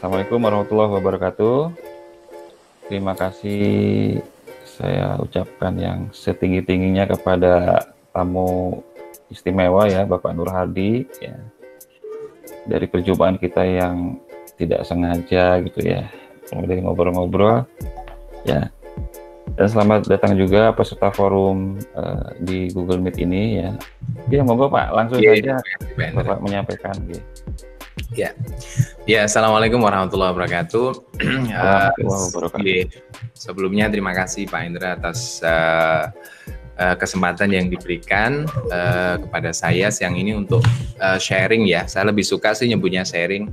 Assalamualaikum warahmatullahi wabarakatuh. Terima kasih saya ucapkan yang setinggi-tingginya kepada tamu istimewa ya, Bapak Nur Hadi ya. Dari perjumpaan kita yang tidak sengaja gitu ya, kemudian ngobrol-ngobrol ya. Dan selamat datang juga peserta forum di Google Meet ini ya. Ya, monggo Pak, langsung saja Bapak menyampaikan gitu. Ya, assalamualaikum warahmatullahi wabarakatuh. Sebelumnya terima kasih Pak Indra atas kesempatan yang diberikan kepada saya siang ini untuk sharing ya. Saya lebih suka sih nyebutnya sharing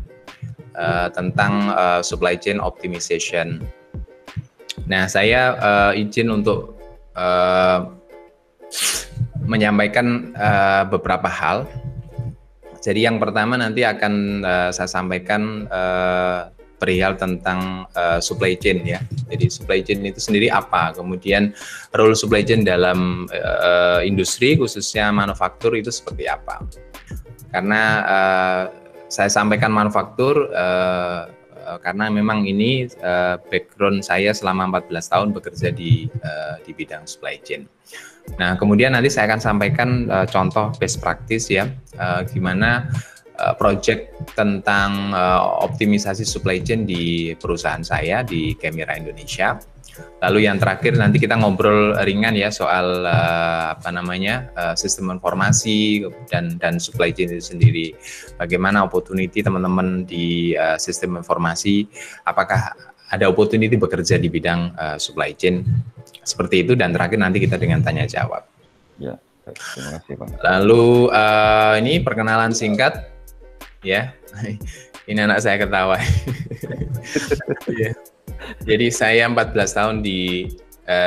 tentang supply chain optimization. Nah, saya izin untuk menyampaikan beberapa hal. Jadi yang pertama nanti akan saya sampaikan perihal tentang supply chain ya. Jadi supply chain itu sendiri apa, kemudian role supply chain dalam industri khususnya manufaktur itu seperti apa. Karena saya sampaikan manufaktur karena memang ini background saya selama 14 tahun bekerja di bidang supply chain. Nah, kemudian nanti saya akan sampaikan contoh best practice ya, gimana project tentang optimisasi supply chain di perusahaan saya di Kemira Indonesia. Lalu yang terakhir nanti kita ngobrol ringan ya soal sistem informasi dan supply chain itu sendiri. Bagaimana opportunity teman-teman di sistem informasi, apakah ada opportunity bekerja di bidang supply chain seperti itu, dan terakhir nanti kita dengan tanya jawab. Ya, terima kasih Pak. Lalu ini perkenalan singkat ya. Ini anak saya ketawa. Jadi saya 14 tahun di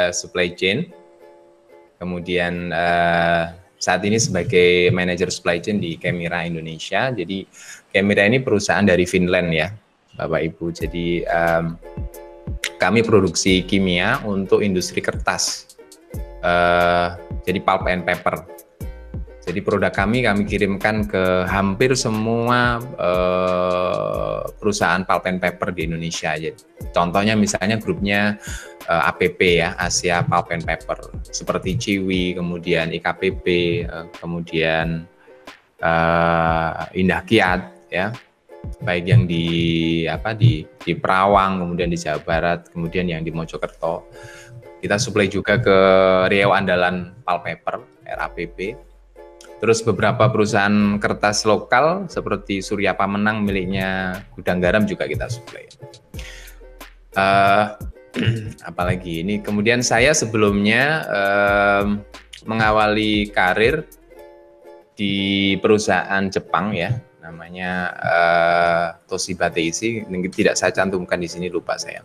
supply chain. Kemudian saat ini sebagai manajer supply chain di Kemira Indonesia. Jadi Kemira ini perusahaan dari Finland ya, Bapak Ibu. Jadi kami produksi kimia untuk industri kertas, jadi pulp and paper. Jadi produk kami kirimkan ke hampir semua perusahaan pulp and paper di Indonesia. Jadi, contohnya misalnya grupnya APP ya, Asia Pulp and Paper, seperti Ciwi, kemudian IKPP, kemudian Indah Kiat ya. Baik yang di Perawang, kemudian di Jawa Barat, kemudian yang di Mojokerto. Kita supply juga ke Riau Andalan Pulp Paper, RAPP. Terus beberapa perusahaan kertas lokal seperti Surya Pamenang miliknya Gudang Garam juga kita supply. Apalagi ini, kemudian saya sebelumnya mengawali karir di perusahaan Jepang ya, namanya Toshiba Teisi, tidak saya cantumkan di sini, lupa saya.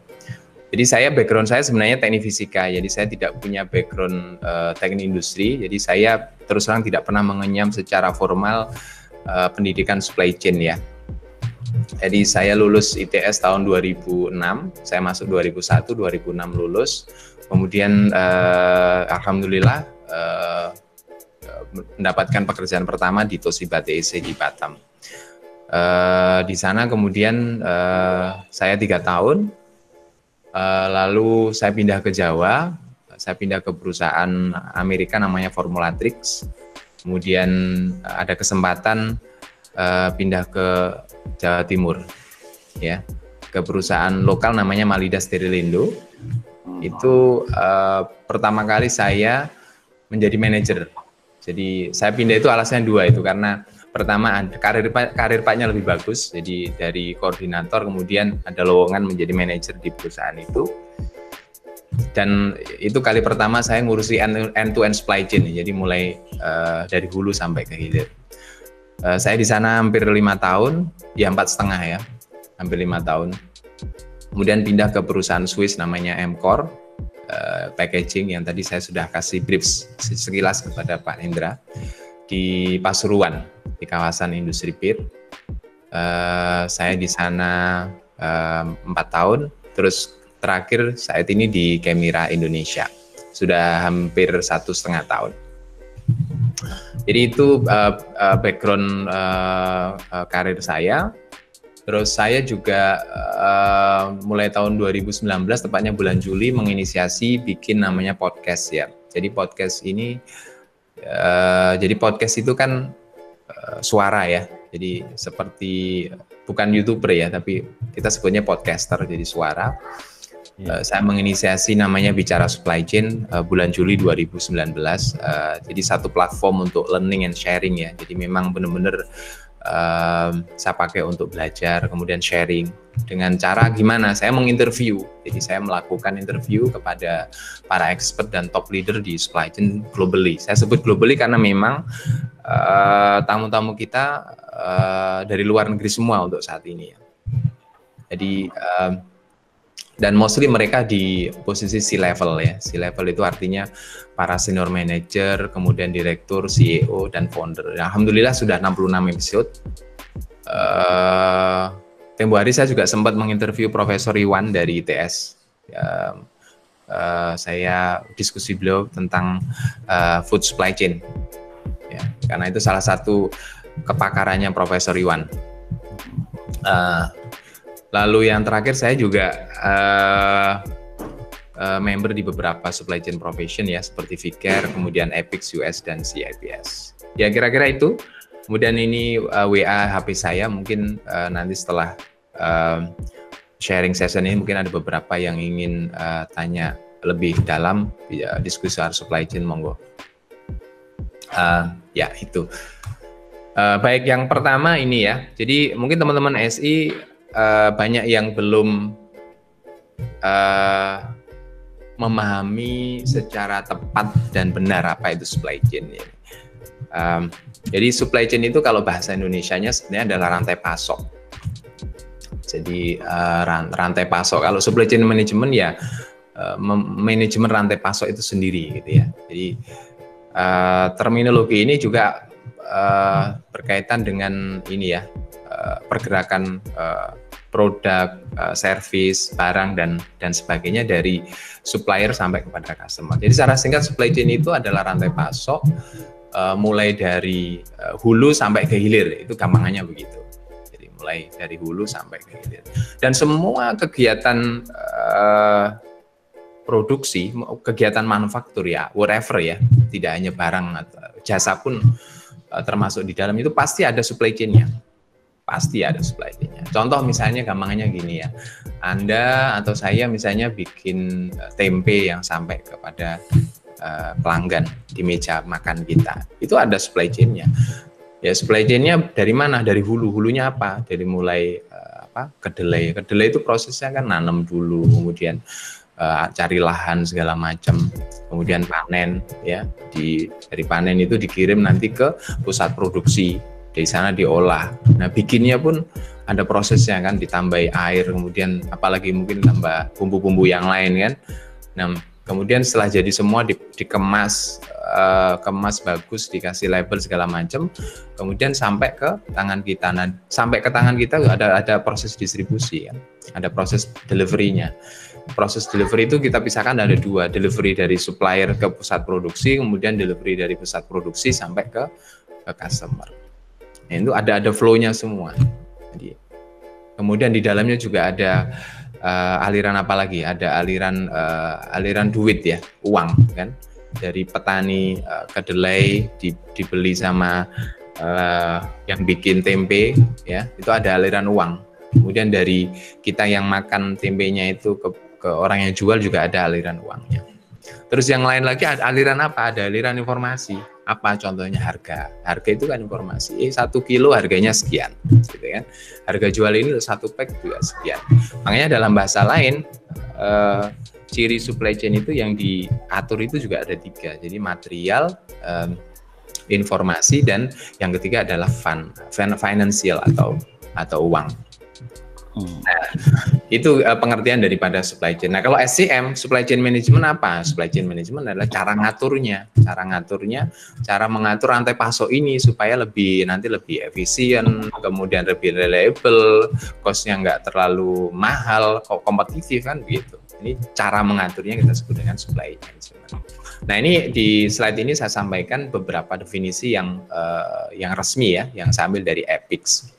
Jadi background saya sebenarnya teknik fisika, jadi saya tidak punya background teknik industri, jadi saya terus terang tidak pernah mengenyam secara formal pendidikan supply chain ya. Jadi saya lulus ITS tahun 2006, saya masuk 2001, 2006 lulus, kemudian alhamdulillah mendapatkan pekerjaan pertama di Toshiba TEC di Batam. Di sana kemudian saya 3 tahun, lalu saya pindah ke Jawa, saya pindah ke perusahaan Amerika namanya Formulatrix, kemudian ada kesempatan pindah ke Jawa Timur, ya, ke perusahaan lokal namanya Malida Sterilindo. Itu pertama kali saya menjadi manajer. Jadi saya pindah itu alasannya 2 itu, karena pertama karir Paknya lebih bagus, jadi dari koordinator kemudian ada lowongan menjadi manajer di perusahaan itu. Dan itu kali pertama saya ngurusi end-to-end supply chain, jadi mulai dari hulu sampai ke hilir. Saya di sana hampir 5 tahun, ya 4,5 ya, hampir 5 tahun. Kemudian pindah ke perusahaan Swiss namanya Emcor Packaging, yang tadi saya sudah kasih brief sekilas kepada Pak Hendra, di Pasuruan, di kawasan industri PIR. Saya di sana 4 tahun, terus terakhir saat ini di Kemira Indonesia, sudah hampir 1,5 tahun. Jadi itu background karir saya. Terus saya juga mulai tahun 2019, tepatnya bulan Juli, menginisiasi bikin namanya podcast ya. Jadi podcast ini, jadi podcast itu kan suara ya. Jadi seperti bukan YouTuber ya, tapi kita sebutnya podcaster, jadi suara. Saya menginisiasi namanya Bicara Supply Chain bulan Juli 2019. Jadi satu platform untuk learning and sharing ya. Jadi memang benar-benar saya pakai untuk belajar, kemudian sharing dengan cara gimana saya menginterview. Jadi saya melakukan interview kepada para expert dan top leader di supply chain globally. Saya sebut globally karena memang tamu-tamu kita dari luar negeri semua untuk saat ini ya. Jadi dan mostly mereka di posisi C-level ya. C-level itu artinya para senior manager, kemudian direktur, CEO, dan founder. Alhamdulillah sudah 66 episode. Tempo hari saya juga sempat menginterview Profesor Iwan dari ITS. Saya diskusi beliau tentang food supply chain. Ya, karena itu salah satu kepakarannya Profesor Iwan. Lalu yang terakhir saya juga member di beberapa supply chain profession ya, seperti Vicare, kemudian Epix US dan CIPS. Ya kira-kira itu. Kemudian ini WA HP saya, mungkin nanti setelah sharing session ini mungkin ada beberapa yang ingin tanya lebih dalam diskusi soal supply chain, monggo. Ya itu. Baik, yang pertama ini ya. Jadi mungkin teman-teman SI banyak yang belum memahami secara tepat dan benar apa itu supply chain ya. Jadi supply chain itu kalau bahasa Indonesianya sebenarnya adalah rantai pasok. Jadi rantai pasok. Kalau supply chain management ya manajemen rantai pasok itu sendiri gitu ya. Jadi terminologi ini juga berkaitan dengan ini ya, pergerakan produk, service, barang dan sebagainya dari supplier sampai kepada customer. Jadi secara singkat supply chain itu adalah rantai pasok mulai dari hulu sampai ke hilir, itu gampangannya begitu. Jadi mulai dari hulu sampai ke hilir. Dan semua kegiatan produksi, kegiatan manufaktur ya, whatever ya, tidak hanya barang atau jasa pun termasuk di dalam itu pasti ada supply chain-nya. Pasti ada supply chain-nya. Contoh misalnya gampangannya gini ya, Anda atau saya misalnya bikin tempe yang sampai kepada pelanggan di meja makan kita, itu ada supply chain-nya. Ya supply chain-nya dari mana? Dari hulu. Hulunya apa? Dari mulai kedelai. Kedelai itu prosesnya kan nanam dulu, kemudian cari lahan segala macam, kemudian panen ya. Dari panen itu dikirim nanti ke pusat produksi. Di sana diolah. Nah, bikinnya pun ada prosesnya kan, ditambahi air, kemudian apalagi mungkin tambah bumbu-bumbu yang lain kan. Nah, kemudian setelah jadi semua dikemas, kemas bagus, dikasih label segala macam, kemudian sampai ke tangan kita. Nah, sampai ke tangan kita ada proses distribusi kan, ada proses delivery-nya. Proses delivery itu kita pisahkan ada dua, delivery dari supplier ke pusat produksi, kemudian delivery dari pusat produksi sampai ke customer. Nah, itu ada flow-nya semua. Jadi, kemudian di dalamnya juga ada aliran apa lagi? Ada aliran duit ya, uang kan. Dari petani kedelai dibeli sama yang bikin tempe ya, itu ada aliran uang. Kemudian dari kita yang makan tempenya itu ke orang yang jual juga ada aliran uangnya. Terus yang lain lagi ada aliran apa? Ada aliran informasi. Apa contohnya? Harga itu kan informasi. 1 kilo harganya sekian, gitu kan? Harga jual ini 1 pack juga sekian. Makanya dalam bahasa lain, ciri supply chain itu yang diatur itu juga ada 3. Jadi material, informasi, dan yang ketiga adalah financial atau uang. Nah, itu pengertian daripada supply chain. Nah, kalau SCM, supply chain management apa? Supply chain management adalah cara mengatur rantai pasok ini supaya lebih efisien, kemudian lebih reliable, cost-nya nggak terlalu mahal, kompetitif kan begitu. Ini cara mengaturnya kita sebut dengan supply chain management. Nah, ini di slide ini saya sampaikan beberapa definisi yang resmi ya, yang saya ambil dari Epix.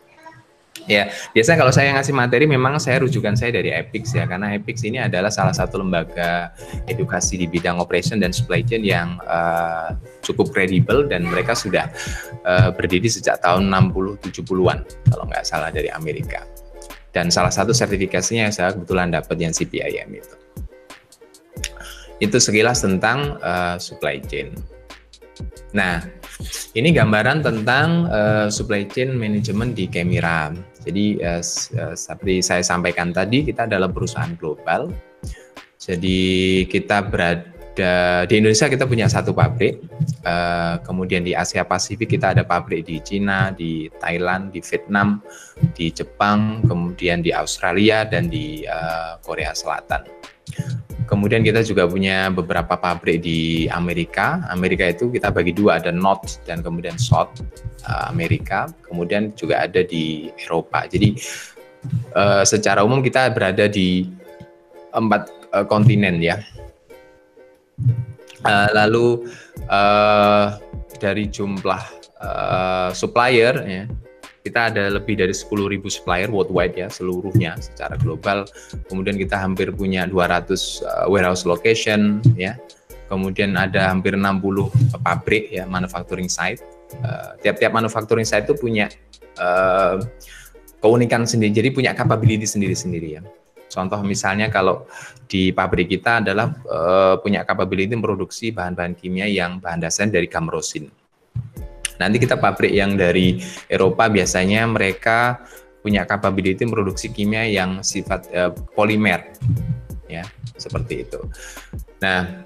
Ya, biasanya kalau saya ngasih materi memang saya rujukan saya dari EPIX ya, karena EPIX ini adalah salah satu lembaga edukasi di bidang operation dan supply chain yang cukup kredibel, dan mereka sudah berdiri sejak tahun 60-70-an kalau nggak salah, dari Amerika. Dan salah satu sertifikasinya yang saya kebetulan dapat yang CPIM itu. Itu sekilas tentang supply chain. Nah, ini gambaran tentang supply chain management di Kemira. Jadi seperti saya sampaikan tadi, kita adalah perusahaan global. Jadi kita berada di Indonesia, kita punya satu pabrik. Kemudian di Asia Pasifik kita ada pabrik di Cina, di Thailand, di Vietnam, di Jepang, kemudian di Australia dan di Korea Selatan. Kemudian kita juga punya beberapa pabrik di Amerika. Amerika itu kita bagi dua, ada North dan kemudian South Amerika. Kemudian juga ada di Eropa. Jadi secara umum kita berada di 4 kontinen ya. Lalu dari jumlah supplier ya, kita ada lebih dari 10.000 supplier worldwide ya, seluruhnya secara global. Kemudian kita hampir punya 200 warehouse location ya. Kemudian ada hampir 60 pabrik ya, manufacturing site. Tiap-tiap manufacturing site itu punya keunikan sendiri, jadi punya capability sendiri-sendiri ya. Contoh misalnya kalau di pabrik kita adalah punya capability produksi bahan-bahan kimia yang bahan dasarnya dari gamrosin. Nanti kita pabrik yang dari Eropa biasanya mereka punya capability produksi kimia yang sifat polimer, ya seperti itu. Nah,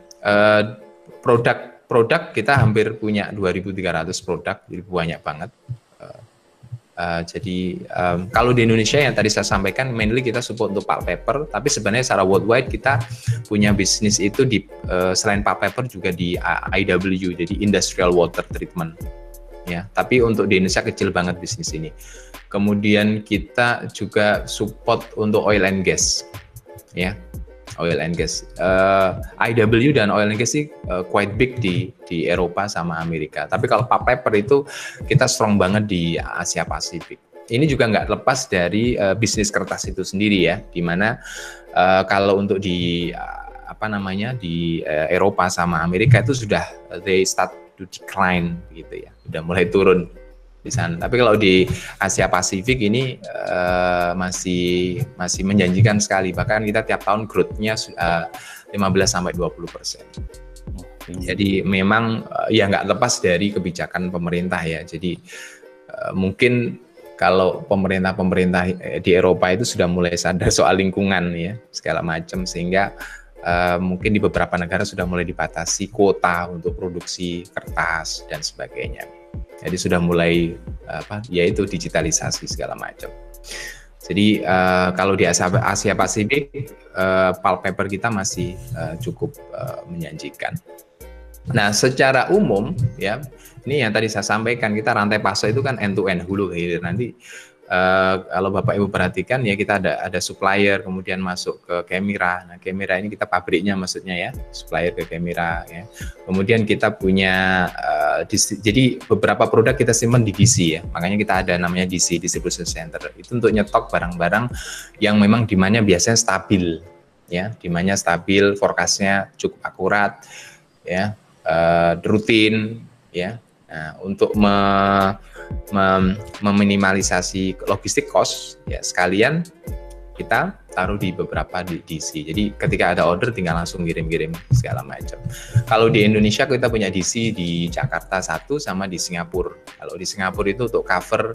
produk kita hampir punya 2.300 produk, jadi banyak banget. Jadi kalau di Indonesia yang tadi saya sampaikan, mainly kita support untuk pulp paper, tapi sebenarnya secara worldwide kita punya bisnis itu di selain pulp paper juga di IW, jadi industrial water treatment. Ya, tapi untuk di Indonesia kecil banget bisnis ini. Kemudian kita juga support untuk oil and gas, ya, oil and gas. IW dan oil and gas sih quite big di Eropa sama Amerika. Tapi kalau pulp paper itu kita strong banget di Asia Pasifik. Ini juga nggak lepas dari bisnis kertas itu sendiri ya, dimana kalau untuk di di Eropa sama Amerika itu sudah they start to decline gitu ya, udah mulai turun di sana. Tapi kalau di Asia Pasifik ini masih menjanjikan sekali. Bahkan kita tiap tahun growth-nya 15-20%. Jadi memang ya nggak lepas dari kebijakan pemerintah ya. Jadi mungkin kalau pemerintah di Eropa itu sudah mulai sadar soal lingkungan ya, segala macam, sehingga mungkin di beberapa negara sudah mulai dibatasi kuota untuk produksi kertas dan sebagainya. Jadi sudah mulai yaitu digitalisasi segala macam. Jadi kalau di Asia Pasifik pulp paper kita masih cukup menjanjikan. Nah, secara umum ya, ini yang tadi saya sampaikan, kita rantai pasok itu kan end to end, hulu ke hilir. Nanti kalau Bapak Ibu perhatikan ya, kita ada supplier, kemudian masuk ke Kemira. Nah, Kemira ini kita pabriknya maksudnya ya, supplier ke Kemira ya. Kemudian kita punya jadi beberapa produk kita simpan di DC ya. Makanya kita ada namanya DC, Distribution Center. Itu untuk nyetok barang-barang yang memang demand-nya biasanya stabil ya, demand-nya stabil, forecast-nya cukup akurat ya, rutin ya. Nah, untuk meminimalisasi logistik cost ya, sekalian kita taruh di beberapa DC. Jadi ketika ada order tinggal langsung kirim-kirim segala macam. Kalau di Indonesia kita punya DC di Jakarta 1 sama di Singapura. Kalau di Singapura itu untuk cover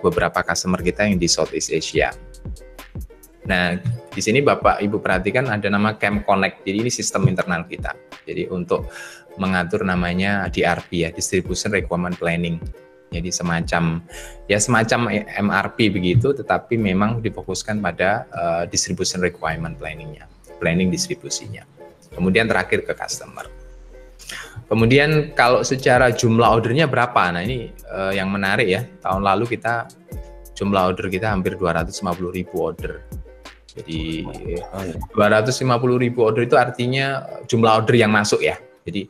beberapa customer kita yang di Southeast Asia. Nah, di sini Bapak Ibu perhatikan ada nama Camp Connect. Jadi ini sistem internal kita. Jadi untuk mengatur namanya DRP ya, Distribution Requirement Planning. Jadi semacam MRP begitu, tetapi memang difokuskan pada distribution requirement planningnya, planning distribusinya. Kemudian terakhir ke customer. Kemudian kalau secara jumlah ordernya berapa? Nah ini yang menarik ya. Tahun lalu kita jumlah order kita hampir 250.000 order. Jadi 250.000 order itu artinya jumlah order yang masuk ya. Jadi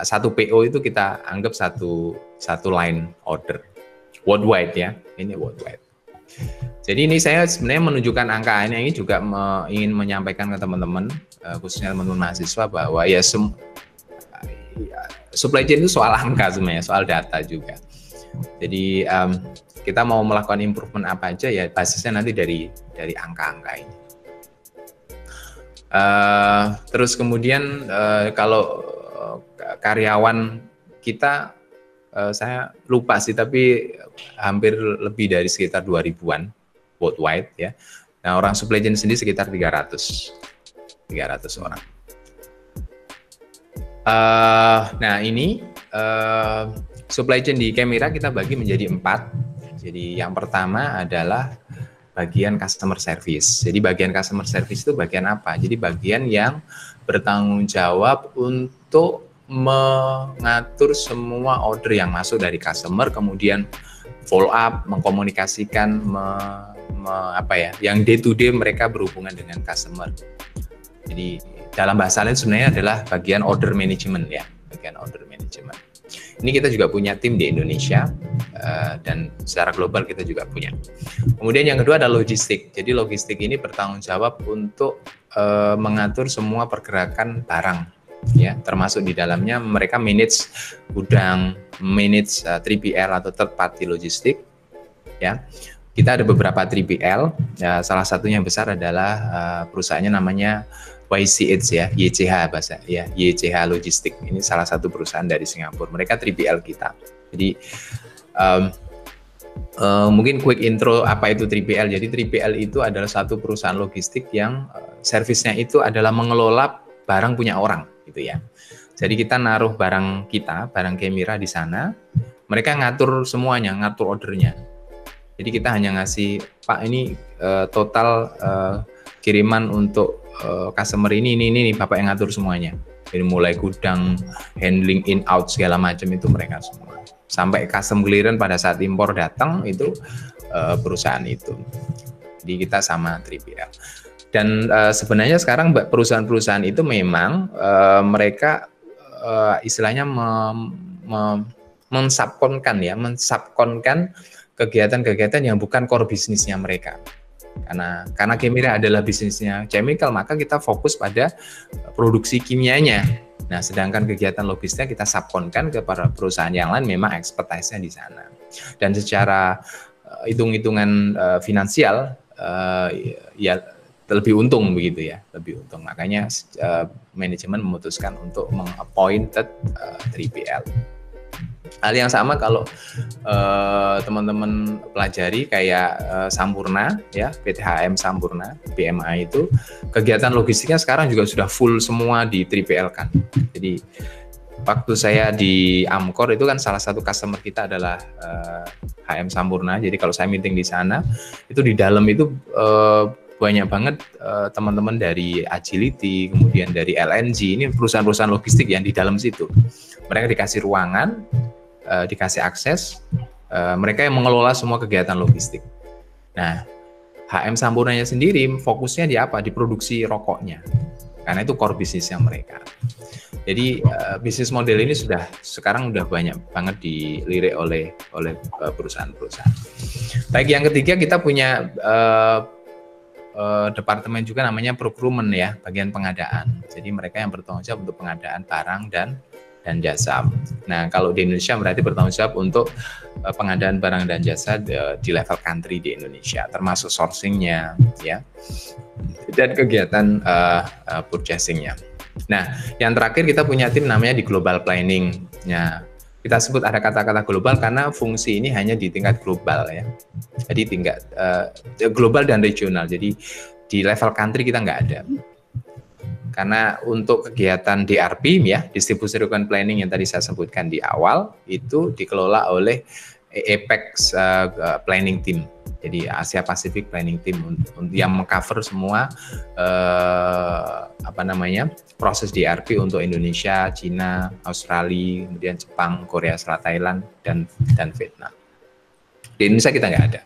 satu PO itu kita anggap satu line order worldwide ya, ini worldwide. Jadi ini saya sebenarnya menunjukkan angka ini juga ingin menyampaikan ke teman-teman, khususnya teman-teman mahasiswa, bahwa ya supply chain itu soal angka sebenarnya, soal data juga. Jadi kita mau melakukan improvement apa aja ya basisnya nanti dari angka-angka ini. Terus kemudian kalau karyawan kita, saya lupa sih, tapi hampir lebih dari sekitar 2000-an worldwide ya. Nah, orang supply chain sendiri sekitar 300 orang. Nah, ini supply chain di Kemira kita bagi menjadi 4. Jadi yang pertama adalah bagian customer service. Jadi bagian customer service itu bagian apa? Jadi bagian yang bertanggung jawab untuk mengatur semua order yang masuk dari customer, kemudian follow up, mengkomunikasikan, yang day to day mereka berhubungan dengan customer. Jadi dalam bahasa lain sebenarnya adalah bagian order management ya, bagian order management. Ini kita juga punya tim di Indonesia dan secara global kita juga punya. Kemudian yang kedua adalah logistik. Jadi logistik ini bertanggung jawab untuk mengatur semua pergerakan barang. Ya, termasuk di dalamnya mereka manage gudang, manage 3PL atau third party logistik. Ya, kita ada beberapa 3PL. Ya, salah satunya yang besar adalah perusahaannya namanya YCH ya, YCH bahasa ya, YCH Logistik. Ini salah satu perusahaan dari Singapura. Mereka 3PL kita. Jadi mungkin quick intro apa itu 3PL. Jadi 3PL itu adalah satu perusahaan logistik yang servisnya itu adalah mengelola barang punya orang gitu ya. Jadi kita naruh barang kita, barang Kemira di sana, mereka ngatur semuanya, ngatur ordernya. Jadi kita hanya ngasih, Pak ini total kiriman untuk customer ini Bapak yang ngatur semuanya. Jadi mulai gudang, handling in out segala macam itu mereka semua. Sampai custom clearance pada saat impor datang itu perusahaan itu. Jadi kita sama 3PL. Dan sebenarnya sekarang perusahaan-perusahaan itu memang mereka istilahnya mensubkonkan kegiatan-kegiatan yang bukan core bisnisnya mereka. Karena Kemira adalah bisnisnya chemical, maka kita fokus pada produksi kimianya. Nah, sedangkan kegiatan logistiknya kita subkonkan ke para perusahaan yang lain, memang expertise-nya di sana. Dan secara hitung-hitungan finansial ya lebih untung begitu ya, lebih untung. Makanya manajemen memutuskan untuk meng-appointed 3PL. Hal yang sama kalau teman-teman pelajari kayak Sampurna ya, PTHM Sampurna, PMA itu kegiatan logistiknya sekarang juga sudah full semua di 3PL kan. Jadi waktu saya di Amkor itu kan salah satu customer kita adalah HM Sampurna. Jadi kalau saya meeting di sana itu di dalam itu banyak banget teman-teman dari Agility, kemudian dari LNG, ini perusahaan-perusahaan logistik yang di dalam situ. Mereka dikasih ruangan, dikasih akses, mereka yang mengelola semua kegiatan logistik. Nah, HM Sampurnanya sendiri fokusnya di apa? Di produksi rokoknya, karena itu core bisnisnya mereka. Jadi bisnis model ini sekarang udah banyak banget dilirik oleh perusahaan-perusahaan. Baik, yang ketiga kita punya departemen juga namanya procurement ya, bagian pengadaan. Jadi mereka yang bertanggung jawab untuk pengadaan barang dan jasa. Nah, kalau di Indonesia berarti bertanggung jawab untuk pengadaan barang dan jasa di level country di Indonesia, termasuk sourcing-nya ya, dan kegiatan purchasing-nya. Nah, yang terakhir kita punya tim namanya di global planning. Nah, kita sebut ada kata-kata global karena fungsi ini hanya di tingkat global ya. Jadi tingkat global dan regional. Jadi di level country kita nggak ada. Karena untuk kegiatan DRP ya, distribusi requirement planning yang tadi saya sebutkan di awal itu dikelola oleh Apex Planning Team. Jadi Asia Pacific Planning Team yang mengcover semua proses DRP untuk Indonesia, Cina, Australia, kemudian Jepang, Korea Selatan, Thailand dan Vietnam. Di Indonesia kita nggak ada.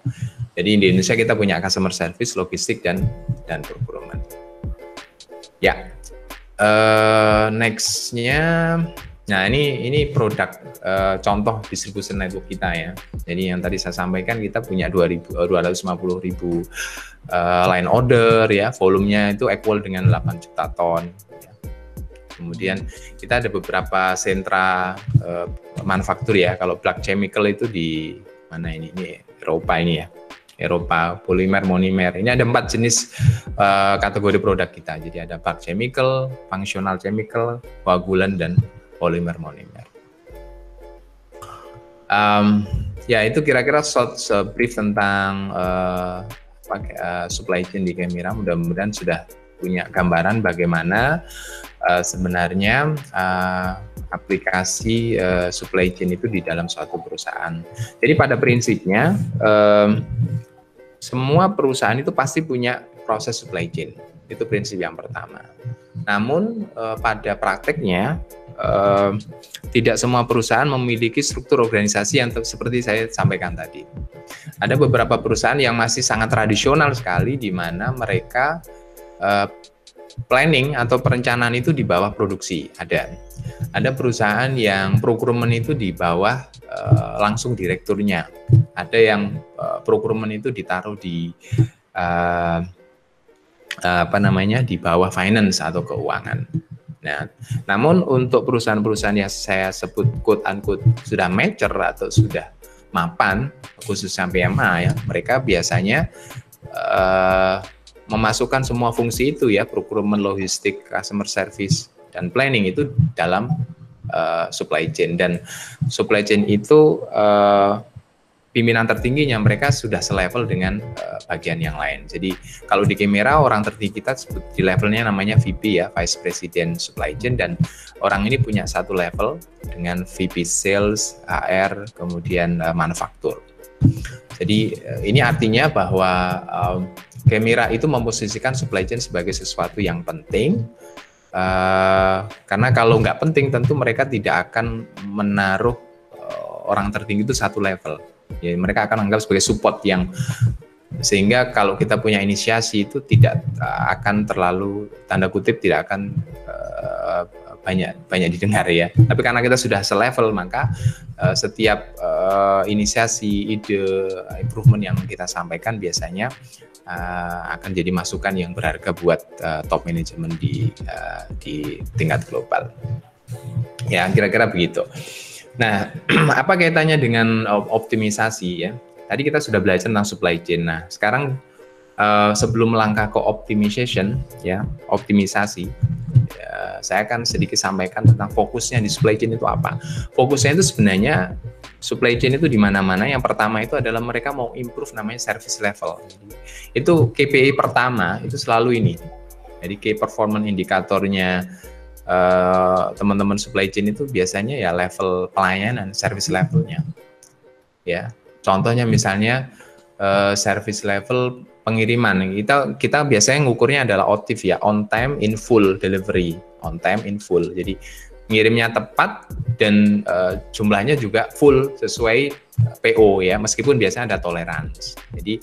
Jadi di Indonesia kita punya customer service, logistik dan procurement. Ya, nextnya Nah, ini produk contoh distribution network kita ya. Jadi yang tadi saya sampaikan kita punya 250.000 line order ya, volumenya itu equal dengan 8 juta ton. Ya. Kemudian kita ada beberapa sentra manufaktur ya. Kalau Black Chemical itu di mana ini? Ini Eropa ini ya. Eropa, polimer, monomer. Ini ada 4 jenis kategori produk kita. Jadi ada Black Chemical, Functional Chemical, Coagulant, dan polimer monomer. Ya itu kira-kira short brief tentang supply chain di Kemira. Mudah-mudahan sudah punya gambaran bagaimana sebenarnya aplikasi supply chain itu di dalam suatu perusahaan. Jadi pada prinsipnya semua perusahaan itu pasti punya proses supply chain. Itu prinsip yang pertama. Namun pada prakteknya tidak semua perusahaan memiliki struktur organisasi yang seperti saya sampaikan tadi. Ada beberapa perusahaan yang masih sangat tradisional sekali di mana mereka planning atau perencanaan itu di bawah produksi. Ada perusahaan yang procurement itu di bawah langsung direkturnya. Ada yang procurement itu ditaruh di di bawah finance atau keuangan. Nah, namun untuk perusahaan-perusahaan yang saya sebut quote unquote sudah mature atau sudah mapan, khususnya PMA ya, mereka biasanya memasukkan semua fungsi itu ya, procurement, logistik, customer service, dan planning itu dalam supply chain. Dan supply chain itu pimpinan tertingginya mereka sudah selevel dengan bagian yang lain. Jadi kalau di Kemira orang tertinggi kita di levelnya namanya VP ya, Vice President Supply Chain, dan orang ini punya satu level dengan VP Sales, HR, kemudian manufaktur. Jadi ini artinya bahwa Kemira itu memposisikan supply chain sebagai sesuatu yang penting. Karena kalau nggak penting tentu mereka tidak akan menaruh orang tertinggi itu satu level. Ya, mereka akan anggap sebagai support yang sehingga kalau kita punya inisiasi itu tidak akan terlalu tanda kutip tidak akan banyak didengar ya. Tapi karena kita sudah selevel maka setiap inisiasi, ide, improvement yang kita sampaikan biasanya akan jadi masukan yang berharga buat top management di tingkat global. Ya kira-kira begitu. Nah, apa kaitannya dengan optimisasi ya? Tadi kita sudah belajar tentang supply chain. Nah, sekarang sebelum melangkah ke optimization ya, optimisasi, saya akan sedikit sampaikan tentang fokusnya di supply chain itu apa. Fokusnya itu sebenarnya supply chain itu di mana-mana. Yang pertama itu adalah mereka mau improve namanya service level. Itu KPI pertama itu selalu ini. Jadi key performance indikatornya teman-teman supply chain itu biasanya ya level pelayanan, service levelnya. Ya, contohnya misalnya service level pengiriman. Kita biasanya ngukurnya adalah OTIF ya, on time in full delivery, on time in full. Jadi ngirimnya tepat dan jumlahnya juga full sesuai PO ya, meskipun biasanya ada toleransi. Jadi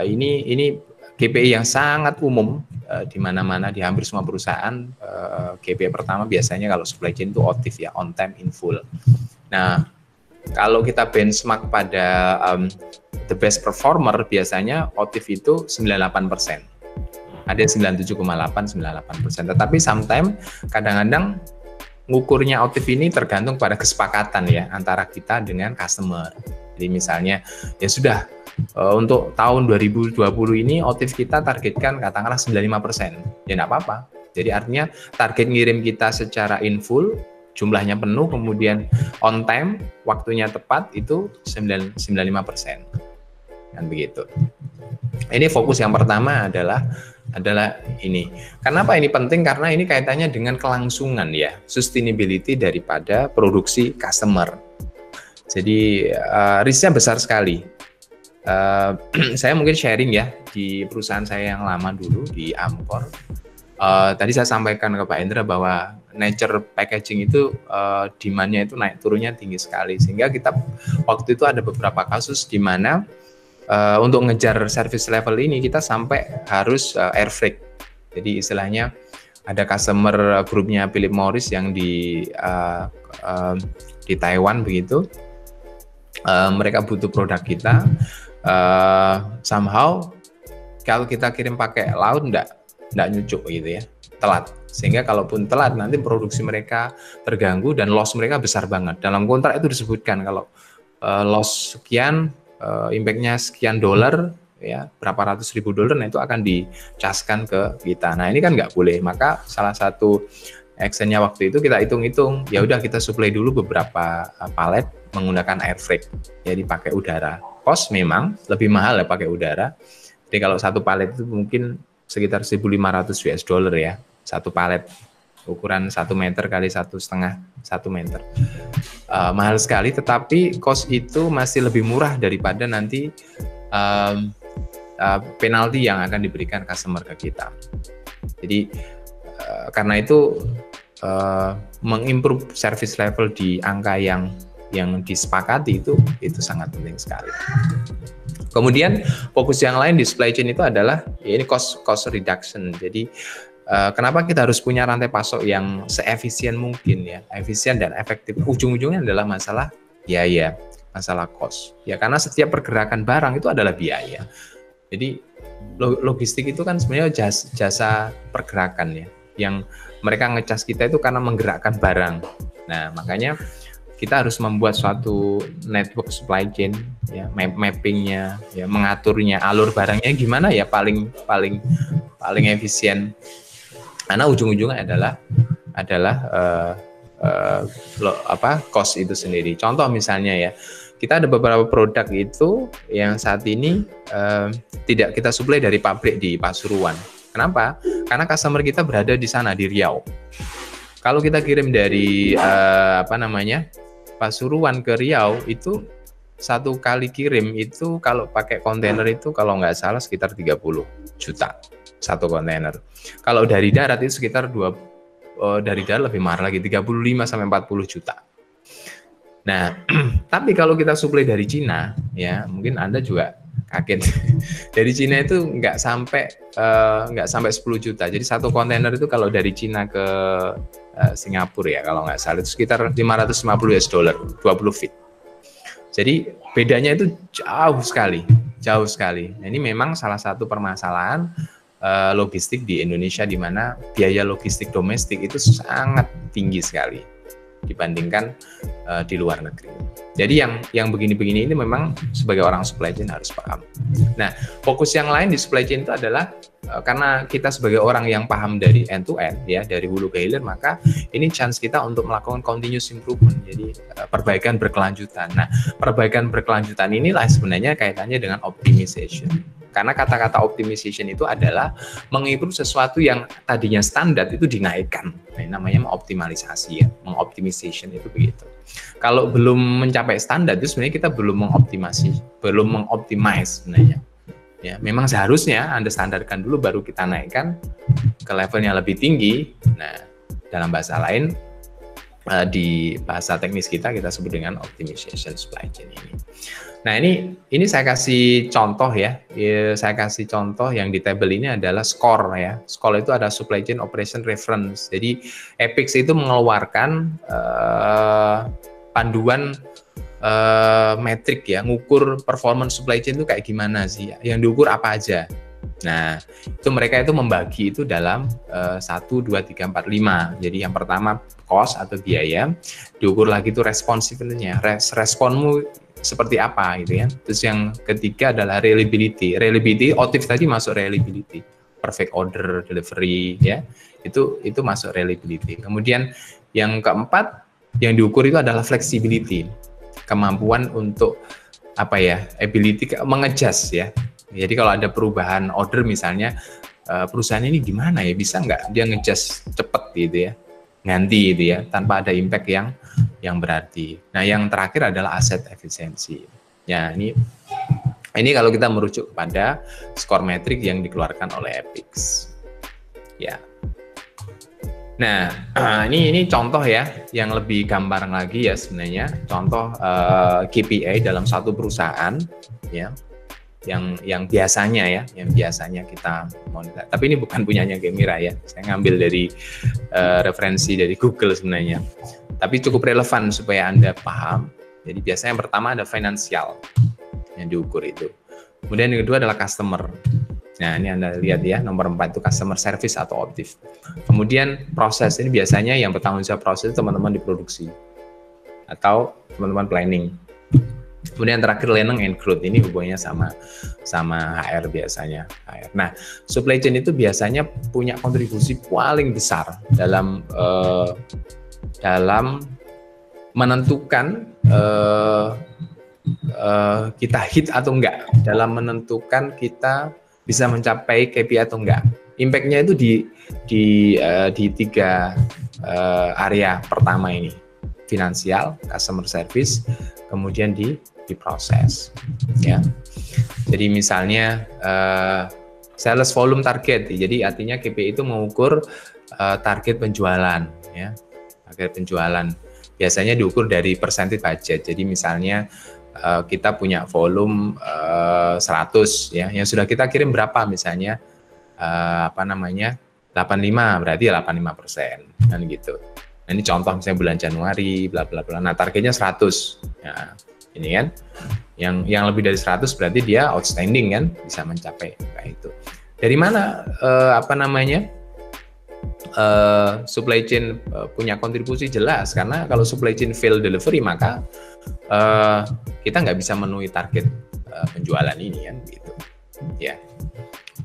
ini KPI yang sangat umum di mana-mana di hampir semua perusahaan. KPI pertama biasanya kalau supply chain itu OTIF ya, on time in full. Nah, kalau kita benchmark pada the best performer biasanya OTIF itu 98%. Ada 97,8, 98%. Tetapi sometimes kadang-kadang ngukurnya OTIF ini tergantung pada kesepakatan ya antara kita dengan customer. Jadi misalnya ya sudah untuk tahun 2020 ini OTIF kita targetkan katakanlah 95%. Ya enggak apa-apa. Jadi artinya target ngirim kita secara in full, jumlahnya penuh, kemudian on time, waktunya tepat itu 95%. Kan begitu. Ini fokus yang pertama adalah ini. Kenapa ini penting? Karena ini kaitannya dengan kelangsungan ya, sustainability daripada produksi customer. Jadi risknya besar sekali. Saya mungkin sharing ya di perusahaan saya yang lama dulu di Amcor. Tadi saya sampaikan ke Pak Hendra bahwa nature packaging itu demand-nya itu naik turunnya tinggi sekali, sehingga kita waktu itu ada beberapa kasus di mana untuk ngejar service level ini kita sampai harus air freight. Jadi istilahnya ada customer grupnya Philip Morris yang di Taiwan begitu. Mereka butuh produk kita, somehow kalau kita kirim pakai laut enggak nyucuk gitu ya, telat. Sehingga kalaupun telat nanti produksi mereka terganggu dan loss mereka besar banget. Dalam kontrak itu disebutkan kalau loss sekian, impact-nya sekian dolar, ya berapa ratus ribu dolar, nah itu akan dicaskan ke kita. Nah ini kan nggak boleh. Maka salah satu actionnya waktu itu kita hitung-hitung, ya udah kita supply dulu beberapa palet menggunakan air freight, jadi pakai udara. Cost memang lebih mahal ya pakai udara. Jadi kalau satu palet itu mungkin sekitar 1.500 US dollar ya, satu palet ukuran 1 meter kali 1,5 meter. Mahal sekali, tetapi cost itu masih lebih murah daripada nanti penalti yang akan diberikan customer ke kita. Jadi karena itu mengimprove service level di angka yang disepakati itu sangat penting sekali. Kemudian fokus yang lain di supply chain itu adalah ya ini cost reduction. Jadi kenapa kita harus punya rantai pasok yang seefisien mungkin ya, efisien dan efektif. Ujung-ujungnya adalah masalah biaya, masalah cost. Ya karena setiap pergerakan barang itu adalah biaya. Jadi logistik itu kan sebenarnya jasa pergerakan ya, yang mereka ngecas kita itu karena menggerakkan barang. Nah, makanya kita harus membuat suatu network supply chain, ya, mappingnya, ya, mengaturnya, alur barangnya gimana ya paling efisien. Karena ujung-ujungnya adalah cost itu sendiri. Contoh misalnya ya, kita ada beberapa produk itu yang saat ini tidak kita suplai dari pabrik di Pasuruan. Kenapa? Karena customer kita berada di sana, di Riau. Kalau kita kirim dari Pasuruan ke Riau, itu satu kali kirim itu kalau pakai kontainer itu kalau nggak salah sekitar 30 juta satu kontainer. Kalau dari darat itu sekitar dari darat lebih mahal lagi, 35 sampai 40 juta. Nah, tapi kalau kita suplai dari Cina, ya mungkin Anda juga kaget. Dari Cina itu nggak sampai 10 juta. Jadi satu kontainer itu kalau dari Cina ke Singapura ya kalau nggak salah itu sekitar 550 US dollar, 20 feet. Jadi bedanya itu jauh sekali. Nah, ini memang salah satu permasalahan logistik di Indonesia, di mana biaya logistik domestik itu sangat tinggi sekali dibandingkan di luar negeri. Jadi yang begini-begini ini memang sebagai orang supply chain harus paham. Nah, fokus yang lain di supply chain itu adalah karena kita sebagai orang yang paham dari end to end ya, dari hulu ke hilir, maka ini chance kita untuk melakukan continuous improvement. Jadi perbaikan berkelanjutan. Nah, perbaikan berkelanjutan inilah sebenarnya kaitannya dengan optimization. Karena kata-kata optimization itu adalah mengimprove sesuatu yang tadinya standar itu dinaikkan. Nah, namanya mengoptimalisasi ya, mengoptimization itu begitu. Kalau belum mencapai standar itu sebenarnya kita belum mengoptimize sebenarnya. Ya, memang seharusnya Anda standarkan dulu baru kita naikkan ke level yang lebih tinggi. Nah, dalam bahasa lain di bahasa teknis kita sebut dengan optimization supply chain ini. Nah, ini saya kasih contoh ya. Saya kasih contoh yang di tabel ini adalah SCORE ya. SCORE itu ada Supply Chain Operation Reference. Jadi EPIX itu mengeluarkan panduan metrik ya, ngukur performance supply chain itu kayak gimana sih, yang diukur apa aja. Nah, itu mereka itu membagi itu dalam 1, 2, 3, 4, 5. Jadi yang pertama cost atau biaya, diukur lagi itu responsiveness-nya, responmu seperti apa gitu ya. Terus yang ketiga adalah reliability. OTIF tadi masuk reliability. Perfect order delivery ya. Itu masuk reliability. Kemudian yang keempat yang diukur itu adalah flexibility. Kemampuan untuk ability mengadjust ya. Jadi kalau ada perubahan order misalnya, perusahaan ini gimana ya, bisa nggak dia ngejust cepet gitu ya, ganti gitu ya, tanpa ada impact yang berarti. Nah, yang terakhir adalah aset efisiensi. Ya, ini kalau kita merujuk kepada skor metrik yang dikeluarkan oleh EPIX. Ya. Nah, ini contoh ya, yang lebih gambar lagi ya sebenarnya, contoh KPI dalam satu perusahaan ya. yang biasanya ya, yang biasanya kita monitor. Tapi ini bukan punyanya Kemira ya, saya ngambil dari referensi dari Google sebenarnya. Tapi cukup relevan supaya Anda paham. Jadi biasanya yang pertama ada finansial yang diukur itu. Kemudian yang kedua adalah customer. Nah ini Anda lihat ya, nomor 4 itu customer service atau OTIF. Kemudian proses, ini biasanya yang bertanggung jawab proses teman-teman di produksi atau teman-teman planning. Kemudian terakhir learning and growth, ini hubungannya sama HR biasanya. HR. Nah, supply chain itu biasanya punya kontribusi paling besar dalam menentukan kita hit atau enggak, dalam menentukan kita bisa mencapai KPI atau enggak. Impact-nya itu di tiga area pertama ini, finansial, customer service, kemudian di proses. Ya. Jadi misalnya sales volume target, jadi artinya KPI itu mengukur target penjualan, ya, target penjualan. Biasanya diukur dari percentage budget. Jadi misalnya kita punya volume 100 ya, yang sudah kita kirim berapa misalnya 85, berarti 85% kan gitu. Nah, ini contoh misalnya bulan Januari bla bla bla. Nah, targetnya 100. Ya, ini kan yang lebih dari 100 berarti dia outstanding kan, bisa mencapai kayak itu. Dari mana supply chain punya kontribusi jelas, karena kalau supply chain fail delivery maka kita nggak bisa memenuhi target penjualan ini kan gitu ya.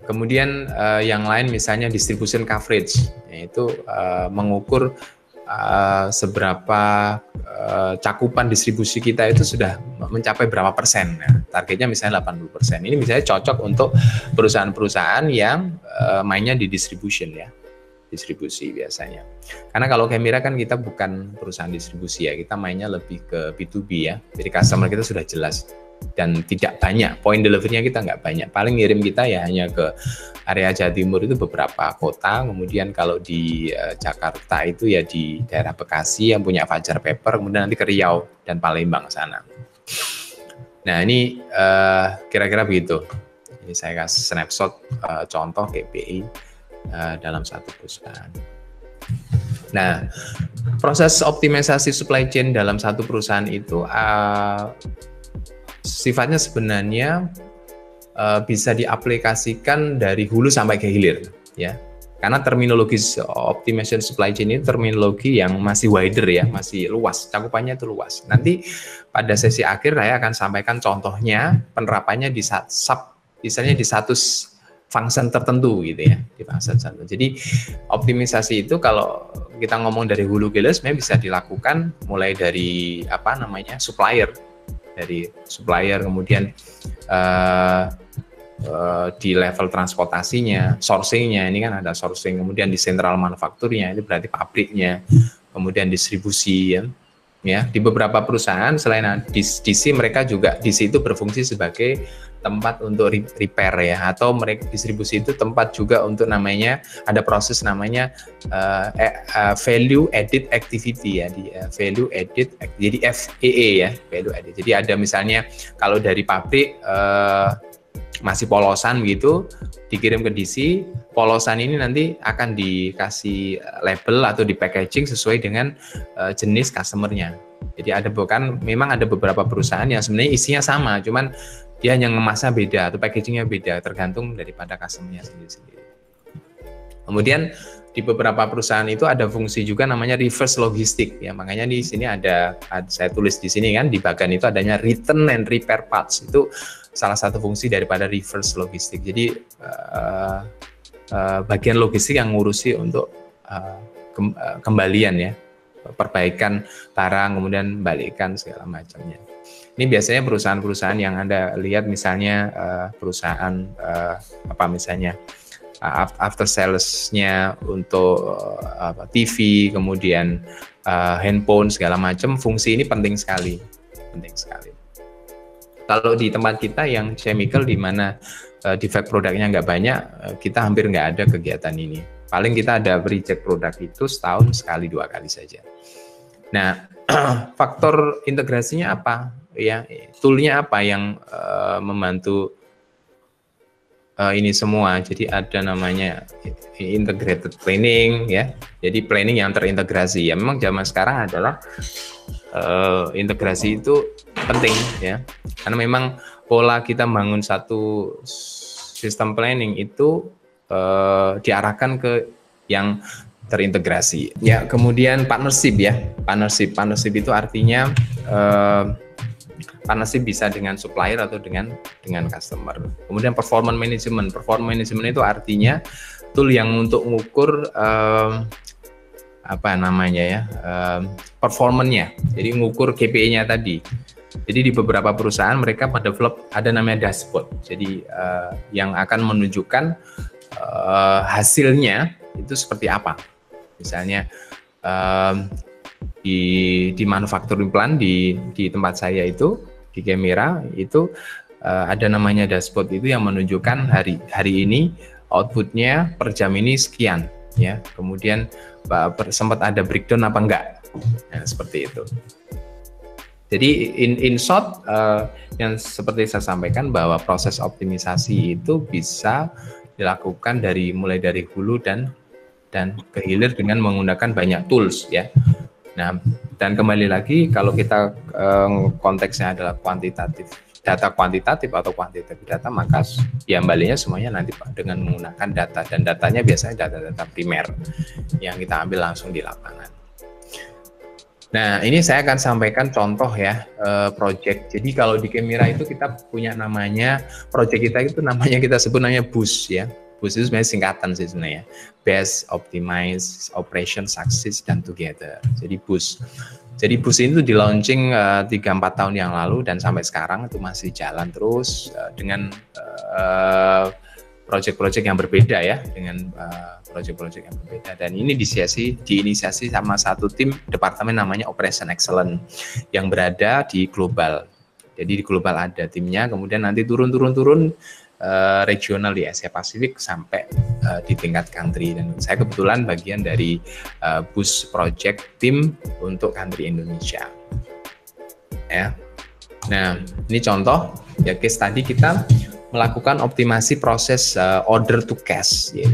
Kemudian yang lain misalnya distribution coverage, yaitu mengukur seberapa cakupan distribusi kita itu sudah mencapai berapa persen. Nah, targetnya misalnya 80%. Ini misalnya cocok untuk perusahaan-perusahaan yang mainnya di distribution ya. Distribusi biasanya. Karena kalau Kemira kan kita bukan perusahaan distribusi ya, kita mainnya lebih ke B2B ya. Jadi customer kita sudah jelas dan tidak banyak, point delivery-nya kita nggak banyak. Paling ngirim kita ya hanya ke area Jawa Timur itu beberapa kota, kemudian kalau di Jakarta itu ya di daerah Bekasi yang punya Fajar Paper, kemudian nanti ke Riau dan Palembang sana. Nah ini kira-kira begitu. Ini saya kasih snapshot contoh KPI dalam satu perusahaan. Nah, proses optimisasi supply chain dalam satu perusahaan itu sifatnya sebenarnya bisa diaplikasikan dari hulu sampai ke hilir, ya. Karena terminologi optimization supply chain ini terminologi yang masih wider ya, masih luas, cakupannya itu luas. Nanti pada sesi akhir saya akan sampaikan contohnya penerapannya di misalnya di satu function tertentu gitu ya, di function tertentu. Jadi optimisasi itu kalau kita ngomong dari hulu ke hilir sebenarnya bisa dilakukan mulai dari supplier, kemudian di level transportasinya, sourcingnya, ini kan ada sourcing, kemudian di central manufakturnya, itu berarti pabriknya, kemudian distribusi ya. Di beberapa perusahaan selain DC, mereka juga DC itu berfungsi sebagai tempat untuk repair ya, atau mereka distribusi itu tempat juga untuk ada proses namanya value added activity ya, di value added, jadi FAA ya, value added. Jadi ada misalnya kalau dari pabrik masih polosan begitu dikirim ke DC, polosan ini nanti akan dikasih label atau di packaging sesuai dengan jenis customernya. Jadi memang ada beberapa perusahaan yang sebenarnya isinya sama, cuman dia hanya ngemasnya beda atau packagingnya beda, tergantung daripada customernya sendiri-sendiri. Kemudian di beberapa perusahaan itu ada fungsi juga namanya reverse logistik ya, makanya di sini ada saya tulis di sini kan, di bagian itu adanya return and repair parts, itu salah satu fungsi daripada reverse logistik. Jadi bagian logistik yang ngurusi untuk kembalian ya, perbaikan barang, kemudian balikan segala macamnya. Ini biasanya perusahaan-perusahaan yang Anda lihat misalnya perusahaan misalnya after sales-nya untuk TV, kemudian handphone segala macam, fungsi ini penting sekali. Kalau di tempat kita yang chemical di mana defect produknya nggak banyak, kita hampir nggak ada kegiatan ini. Paling kita ada reject produk itu setahun sekali 2 kali saja. Nah, faktor integrasinya apa? Ya, toolnya apa yang membantu ini semua. Jadi ada namanya integrated planning ya. Jadi planning yang terintegrasi. Ya memang zaman sekarang adalah integrasi itu penting ya. Karena memang pola kita bangun satu sistem planning itu diarahkan ke yang terintegrasi. Ya, kemudian partnership ya. Partnership itu artinya partnership bisa dengan supplier atau dengan customer. Kemudian performance management. Performance management itu artinya tool yang untuk mengukur performance-nya. Jadi mengukur KPI-nya tadi. Jadi di beberapa perusahaan mereka pada develop ada namanya dashboard. Jadi yang akan menunjukkan hasilnya itu seperti apa. Misalnya di manufacturing plant di tempat saya itu di Kemira itu ada namanya dashboard itu yang menunjukkan hari ini outputnya per jam ini sekian ya. Kemudian sempat ada breakdown apa enggak, nah, seperti itu. Jadi in short yang seperti saya sampaikan bahwa proses optimisasi itu bisa dilakukan mulai dari hulu dan ke hilir dengan menggunakan banyak tools ya. Nah, dan kembali lagi kalau kita konteksnya adalah data kuantitatif atau kuantitatif data, maka ya kembalinya semuanya nanti dengan menggunakan data, dan datanya biasanya data-data primer yang kita ambil langsung di lapangan. Nah, ini saya akan sampaikan contoh ya project. Jadi kalau di Kemira itu kita punya namanya, project kita itu namanya kita sebut namanya BOOS ya. BOOS itu sebenarnya singkatan sih sebenarnya. Best, Optimize, Operation, Success, dan Together. Jadi BOOS. Jadi BOOS itu di launching 3-4 tahun yang lalu dan sampai sekarang itu masih jalan terus dengan project-project yang berbeda ya, dengan project-project yang berbeda. Dan ini diinisiasi sama satu tim departemen namanya Operation Excellence yang berada di global. Jadi di global ada timnya, kemudian nanti turun regional di Asia Pasifik sampai di tingkat country, dan saya kebetulan bagian dari BOOS project tim untuk country Indonesia ya. Nah, ini contoh ya, case tadi kita melakukan optimasi proses order to cash ya.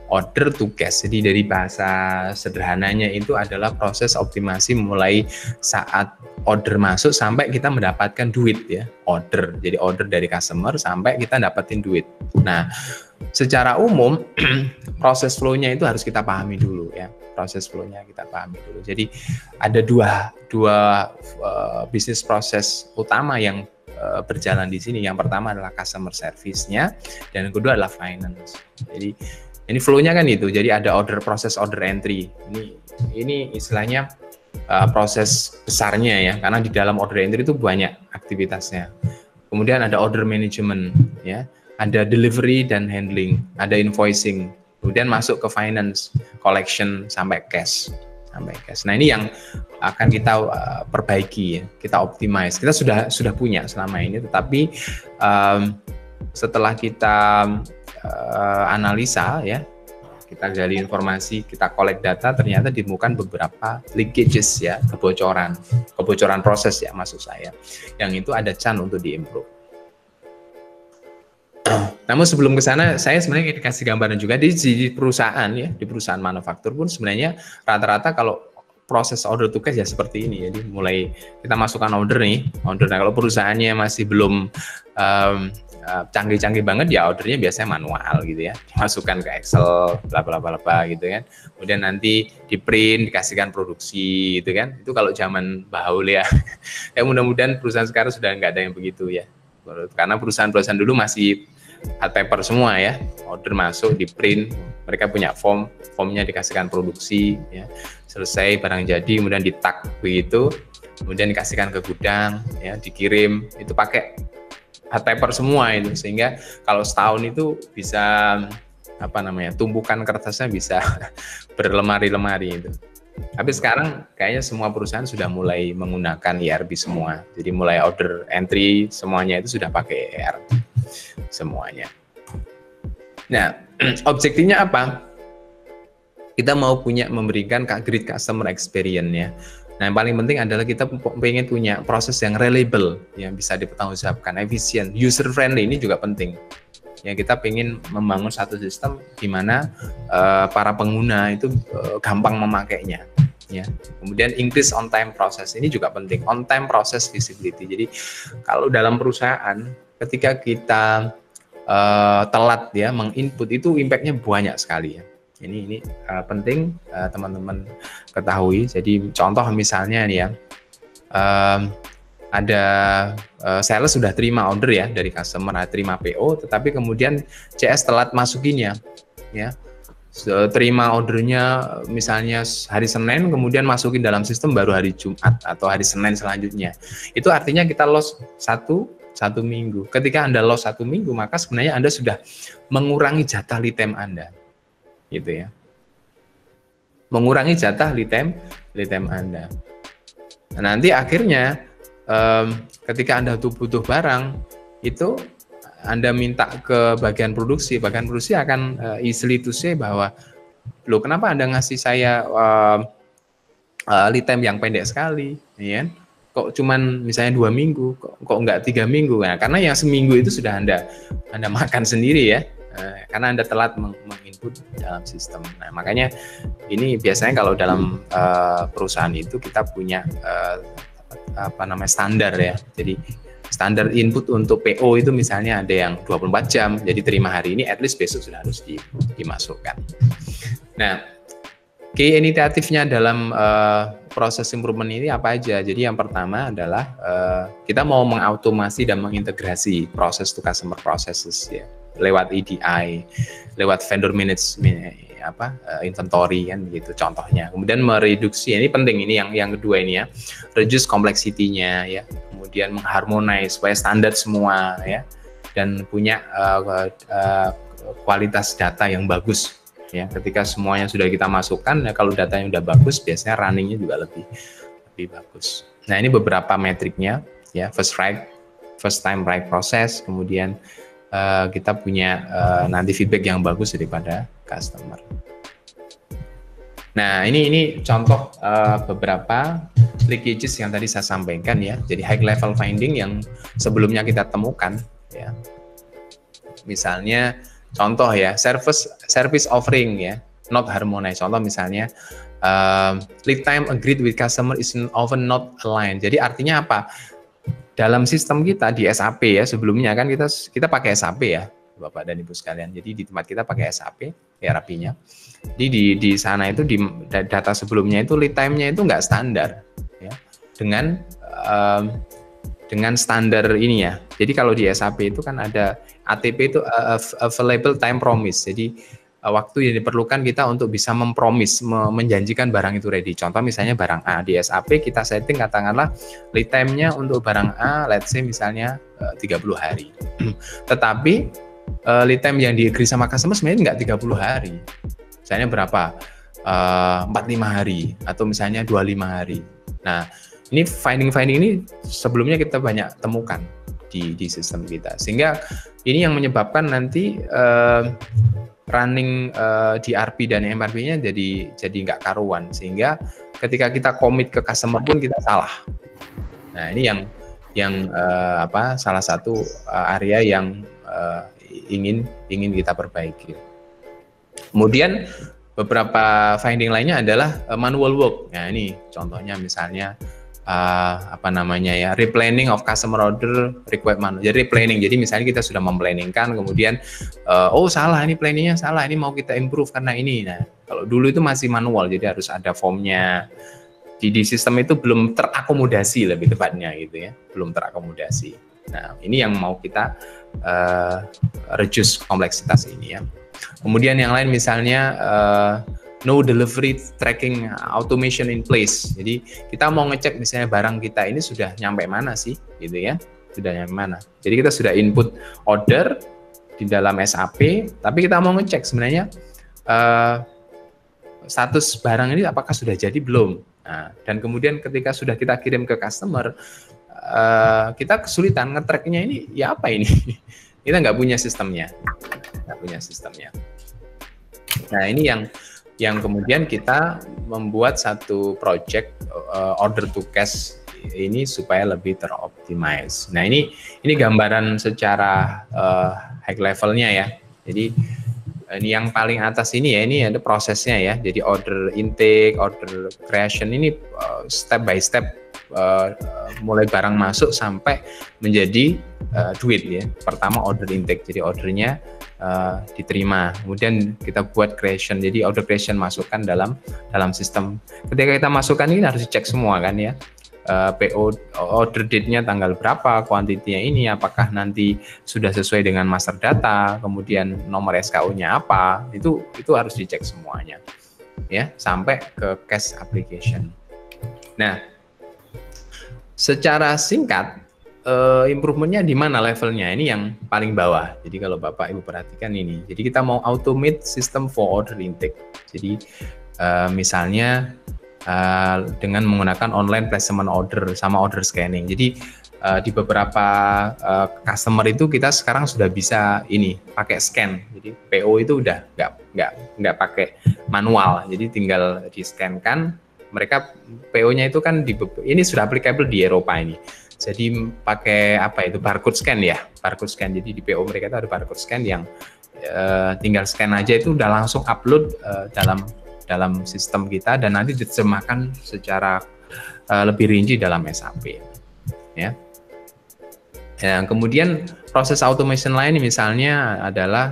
Order to cash, jadi dari bahasa sederhananya itu adalah proses optimasi mulai saat order masuk sampai kita mendapatkan duit ya, order. Jadi order dari customer sampai kita dapetin duit. Nah, secara umum proses flow-nya itu harus kita pahami dulu ya. Proses flow-nya kita pahami dulu. Jadi ada dua bisnis proses utama yang berjalan di sini. Yang pertama adalah customer service-nya dan yang kedua adalah finance. Jadi ini flow-nya kan itu. Jadi ada proses order entry. Ini istilahnya proses besarnya ya, karena di dalam order entry itu banyak aktivitasnya. Kemudian ada order management ya, ada delivery dan handling, ada invoicing, kemudian masuk ke finance, collection sampai cash. Nah, ini yang akan kita perbaiki ya, kita optimize. Kita sudah punya selama ini, tetapi setelah kita analisa ya, kita gali informasi, kita collect data, ternyata ditemukan beberapa leakages ya, kebocoran proses ya maksud saya, yang itu ada chance untuk diimprove. Namun sebelum ke sana, saya sebenarnya dikasih gambaran juga di perusahaan ya, di perusahaan manufaktur pun sebenarnya rata-rata kalau proses order to cash ya seperti ini. Jadi mulai kita masukkan order. Nah kalau perusahaannya masih belum canggih-canggih banget ya, ordernya biasanya manual gitu ya, dimasukkan ke Excel bla bla bla bla gitu kan, kemudian nanti di print, dikasihkan produksi gitu kan. Itu kalau zaman bahul ya. Ya mudah-mudahan perusahaan sekarang sudah nggak ada yang begitu ya, karena perusahaan-perusahaan dulu masih hard paper semua ya, order masuk di print, mereka punya formnya dikasihkan produksi ya, selesai barang jadi kemudian di tag begitu, kemudian dikasihkan ke gudang ya, dikirim, itu pakai hard paper semua itu, sehingga kalau setahun itu bisa tumpukan kertasnya bisa berlemari-lemari itu. Tapi sekarang kayaknya semua perusahaan sudah mulai menggunakan ERP semua, jadi mulai order entry semuanya itu sudah pakai ERP semuanya. Nah, objektifnya apa? Kita mau memberikan great customer experience ya. Nah, yang paling penting adalah kita pengen punya proses yang reliable, yang bisa dipertanggungjawabkan, efisien, user friendly, ini juga penting. Ya, kita ingin membangun satu sistem di mana para pengguna itu gampang memakainya. Ya, kemudian increase on time process ini juga penting, on time process visibility. Jadi kalau dalam perusahaan ketika kita telat ya menginput itu impactnya banyak sekali ya. Ini penting teman-teman ketahui. Jadi contoh misalnya nih ya, ada sales sudah terima order ya dari customer, terima PO, tetapi kemudian CS telat masukinnya ya. Terima ordernya misalnya hari Senin, kemudian masukin dalam sistem baru hari Jumat atau hari Senin selanjutnya. Itu artinya kita loss satu minggu. Ketika Anda loss 1 minggu, maka sebenarnya Anda sudah mengurangi jatah lead time Anda, gitu ya. Mengurangi jatah lead time Anda. Nah, nanti akhirnya ketika Anda butuh barang, itu Anda minta ke bagian produksi akan easily to say bahwa, loh kenapa Anda ngasih saya lead time yang pendek sekali, ya? Kok cuman misalnya 2 minggu, kok enggak 3 minggu? Nah, karena yang seminggu itu sudah Anda makan sendiri ya, karena Anda telat menginput dalam sistem. Nah, makanya ini biasanya kalau dalam perusahaan itu kita punya standar ya. Jadi standar input untuk PO itu misalnya ada yang 24 jam, jadi terima hari ini, at least besok sudah harus dimasukkan. Nah, key initiative-nya dalam proses improvement ini apa aja? Jadi yang pertama adalah kita mau mengautomasi dan mengintegrasi proses to customer processes ya, lewat EDI, lewat vendor management, inventory kan gitu contohnya. Kemudian mereduksi, ini penting, ini yang kedua ini ya, reduce complexity-nya ya, kemudian mengharmonize supaya standar semua ya, dan punya kualitas data yang bagus ya. Ketika semuanya sudah kita masukkan ya, kalau datanya udah bagus biasanya runningnya juga lebih bagus. Nah, ini beberapa metriknya ya, first time right process, kemudian kita punya nanti feedback yang bagus daripada customer. Nah, ini contoh beberapa leakages yang tadi saya sampaikan ya. Jadi high level finding yang sebelumnya kita temukan ya. Misalnya contoh ya, service offering ya, not harmonized. Contoh misalnya lead time agreed with customer is often not aligned. Jadi artinya apa? Dalam sistem kita di SAP ya, sebelumnya kan kita pakai SAP ya, Bapak dan Ibu sekalian. Jadi di tempat kita pakai SAP, ERP-nya. Jadi di sana itu di data sebelumnya itu lead time-nya itu nggak standar ya. Dengan standar ini ya. Jadi kalau di SAP itu kan ada ATP itu available time promise. Jadi waktu yang diperlukan kita untuk bisa mempromis, menjanjikan barang itu ready. Contoh misalnya barang A di SAP kita setting katakanlah lead time-nya untuk barang A let's say misalnya 30 hari. Tetapi lead time yang di-agree sama customer sebenarnya nggak 30 hari. Misalnya berapa? 45 hari atau misalnya 25 hari. Nah, ini finding ini sebelumnya kita banyak temukan di sistem kita. Sehingga ini yang menyebabkan nanti running di RP dan MRP-nya jadi nggak karuan, sehingga ketika kita komit ke customer pun kita salah. Nah, ini yang salah satu area yang ingin kita perbaiki. Kemudian beberapa finding lainnya adalah manual work. Nah, ini contohnya misalnya replanning of customer order required manual. Jadi replanning, jadi misalnya kita sudah memplanningkan, kemudian salah, ini planningnya salah, ini mau kita improve karena ini. Nah, kalau dulu itu masih manual, jadi harus ada formnya. Di sistem itu belum terakomodasi, lebih tepatnya gitu ya, belum terakomodasi. Nah, ini yang mau kita reduce kompleksitas ini ya. Kemudian yang lain misalnya no delivery tracking automation in place. Jadi kita mau ngecek misalnya barang kita ini sudah nyampe mana sih, gitu ya, sudah nyampe mana. Jadi kita sudah input order di dalam SAP, tapi kita mau ngecek sebenarnya status barang ini apakah sudah jadi belum. Nah, dan kemudian ketika sudah kita kirim ke customer, kita kesulitan nge-tracknya ini, ya apa ini? Kita nggak punya sistemnya. Nah, ini yang kemudian kita membuat satu project order to cash ini supaya lebih teroptimize. Nah, ini gambaran secara high levelnya ya. Jadi ini yang paling atas ini ya, ini ada prosesnya ya. Jadi order intake, order creation ini step by step, mulai barang masuk sampai menjadi duit ya. Pertama order intake, jadi ordernya diterima, kemudian kita buat creation, jadi order creation masukkan dalam sistem. Ketika kita masukkan ini harus dicek semua kan ya, PO order date-nya tanggal berapa, kuantitinya ini apakah nanti sudah sesuai dengan master data, kemudian nomor SKU-nya apa, itu harus dicek semuanya ya sampai ke cash application. Nah, secara singkat improvementnya di mana levelnya? Ini yang paling bawah. Jadi kalau Bapak Ibu perhatikan ini, jadi kita mau automate system for order intake. Jadi misalnya dengan menggunakan online placement order sama order scanning. Jadi di beberapa customer itu kita sekarang sudah bisa ini pakai scan. Jadi PO itu udah nggak pakai manual. Jadi tinggal di scan kan. Mereka PO-nya itu kan ini sudah applicable di Eropa ini. Jadi pakai apa itu barcode scan ya, barcode scan. Jadi di PO mereka itu ada barcode scan yang tinggal scan aja itu udah langsung upload dalam sistem kita dan nanti diterjemahkan secara lebih rinci dalam SAP. Ya. Kemudian proses automation lain misalnya adalah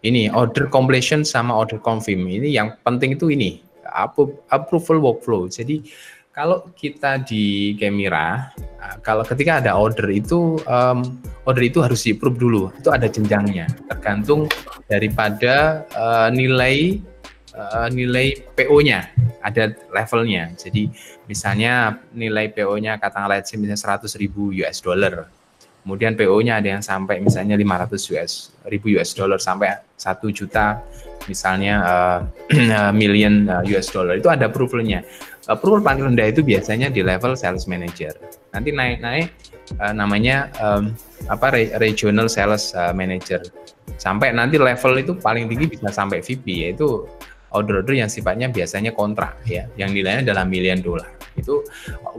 ini order completion sama order confirm. Ini yang penting itu ini approval workflow. Jadi kalau kita di Kemira, kalau ketika ada order itu harus di-approve dulu. Itu ada jenjangnya, tergantung daripada nilai PO-nya, ada levelnya. Jadi misalnya nilai PO-nya katakanlah misalnya 100.000 US dollar. Kemudian PO-nya ada yang sampai misalnya 500.000 US dollar sampai 1 juta misalnya million US dollar. Itu ada approval-nya. Approval paling rendah itu biasanya di level sales manager. Nanti naik namanya regional sales manager. Sampai nanti level itu paling tinggi bisa sampai VP, yaitu order-order yang sifatnya biasanya kontrak ya, yang nilainya dalam million dollar. Itu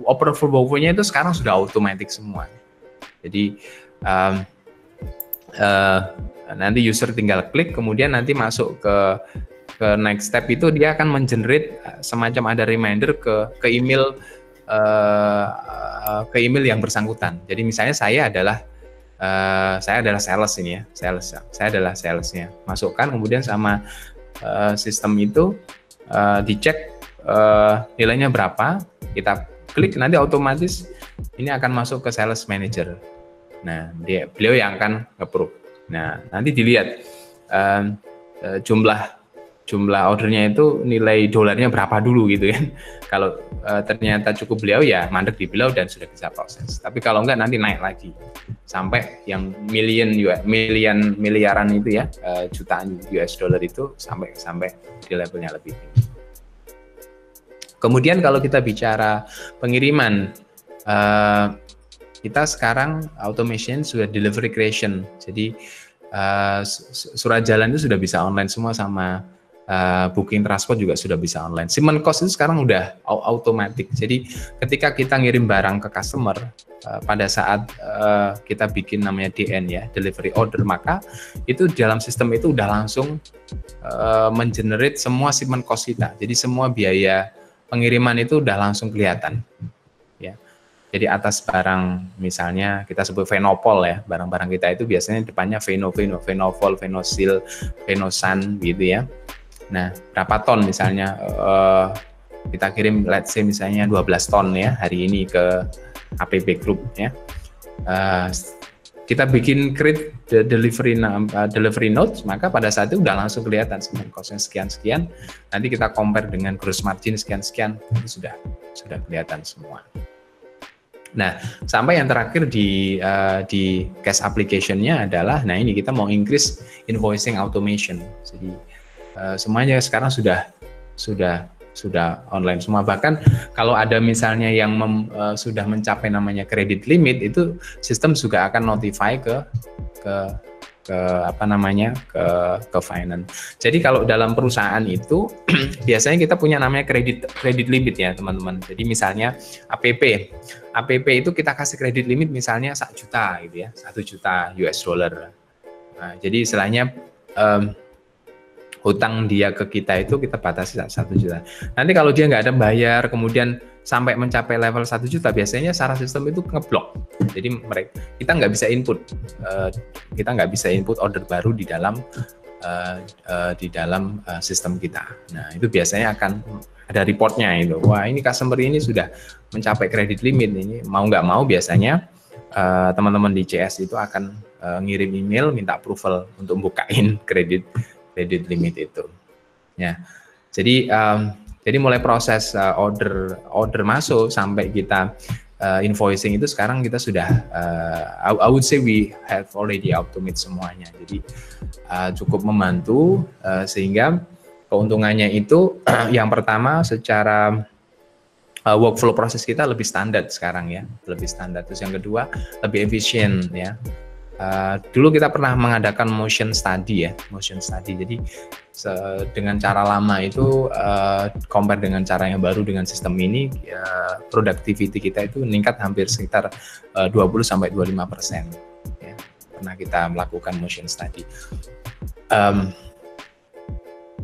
approval workflow-nya itu sekarang sudah otomatis semua. Jadi nanti user tinggal klik, kemudian nanti masuk ke next step itu dia akan mengenerate semacam ada reminder ke email yang bersangkutan. Jadi misalnya saya adalah sales ini ya, saya adalah salesnya. Masukkan kemudian sama sistem itu dicek nilainya berapa, kita klik nanti otomatis ini akan masuk ke sales manager. Nah, beliau yang akan approve. Nah, nanti dilihat jumlah ordernya itu nilai dolarnya berapa dulu gitu kan. Kalau ternyata cukup beliau ya mandek di beliau dan sudah bisa proses. Tapi kalau enggak nanti naik lagi sampai yang miliaran itu ya, jutaan US dollar itu sampai di levelnya lebih tinggi. Kemudian kalau kita bicara pengiriman, kita sekarang automation sudah delivery creation. Jadi surat jalan itu sudah bisa online semua sama booking transport juga sudah bisa online. Shipment cost itu sekarang udah automatic. Jadi ketika kita ngirim barang ke customer, pada saat kita bikin namanya DN ya, delivery order, maka itu dalam sistem itu udah langsung mengenerate semua shipment cost kita. Jadi semua biaya pengiriman itu udah langsung kelihatan. Ya. Jadi atas barang misalnya kita sebut Venopol ya, barang-barang kita itu biasanya depannya Venopol, Venosil, Venosan gitu ya. Nah, berapa ton misalnya kita kirim let's say misalnya 12 ton ya hari ini ke APB Group ya. Kita bikin create delivery notes, maka pada saat itu udah langsung kelihatan sebenarnya cost-nya sekian-sekian. Nanti kita compare dengan gross margin sekian-sekian, itu sudah kelihatan semua. Nah, sampai yang terakhir di cash application-nya adalah, nah ini kita mau increase invoicing automation. Jadi semuanya sekarang sudah online semua. Bahkan kalau ada misalnya yang sudah mencapai namanya credit limit, itu sistem juga akan notify ke apa namanya ke finance. Jadi kalau dalam perusahaan itu biasanya kita punya namanya kredit limit ya teman-teman. Jadi misalnya APP itu kita kasih kredit limit misalnya 1 juta gitu ya, 1 juta US dollar. Nah, jadi istilahnya hutang dia ke kita itu kita batasi 1 juta. Nanti kalau dia nggak ada bayar, kemudian sampai mencapai level 1 juta, biasanya secara sistem itu ngeblok. Jadi kita nggak bisa input order baru di dalam sistem kita. Nah itu biasanya akan ada reportnya itu. Wah ini customer ini sudah mencapai kredit limit ini. Mau nggak mau biasanya teman-teman di CS itu akan ngirim email minta approval untuk bukain kredit limit itu. Ya, jadi mulai proses order masuk sampai kita invoicing itu sekarang kita sudah I would say we have already automate semuanya. Jadi cukup membantu sehingga keuntungannya itu yang pertama secara workflow proses kita lebih standar sekarang ya, lebih standar. Terus yang kedua lebih efisien ya. Dulu kita pernah mengadakan motion study. Jadi dengan cara lama itu compare dengan cara yang baru dengan sistem ini, productivity kita itu meningkat hampir sekitar 20-25%. Ya, pernah kita melakukan motion study.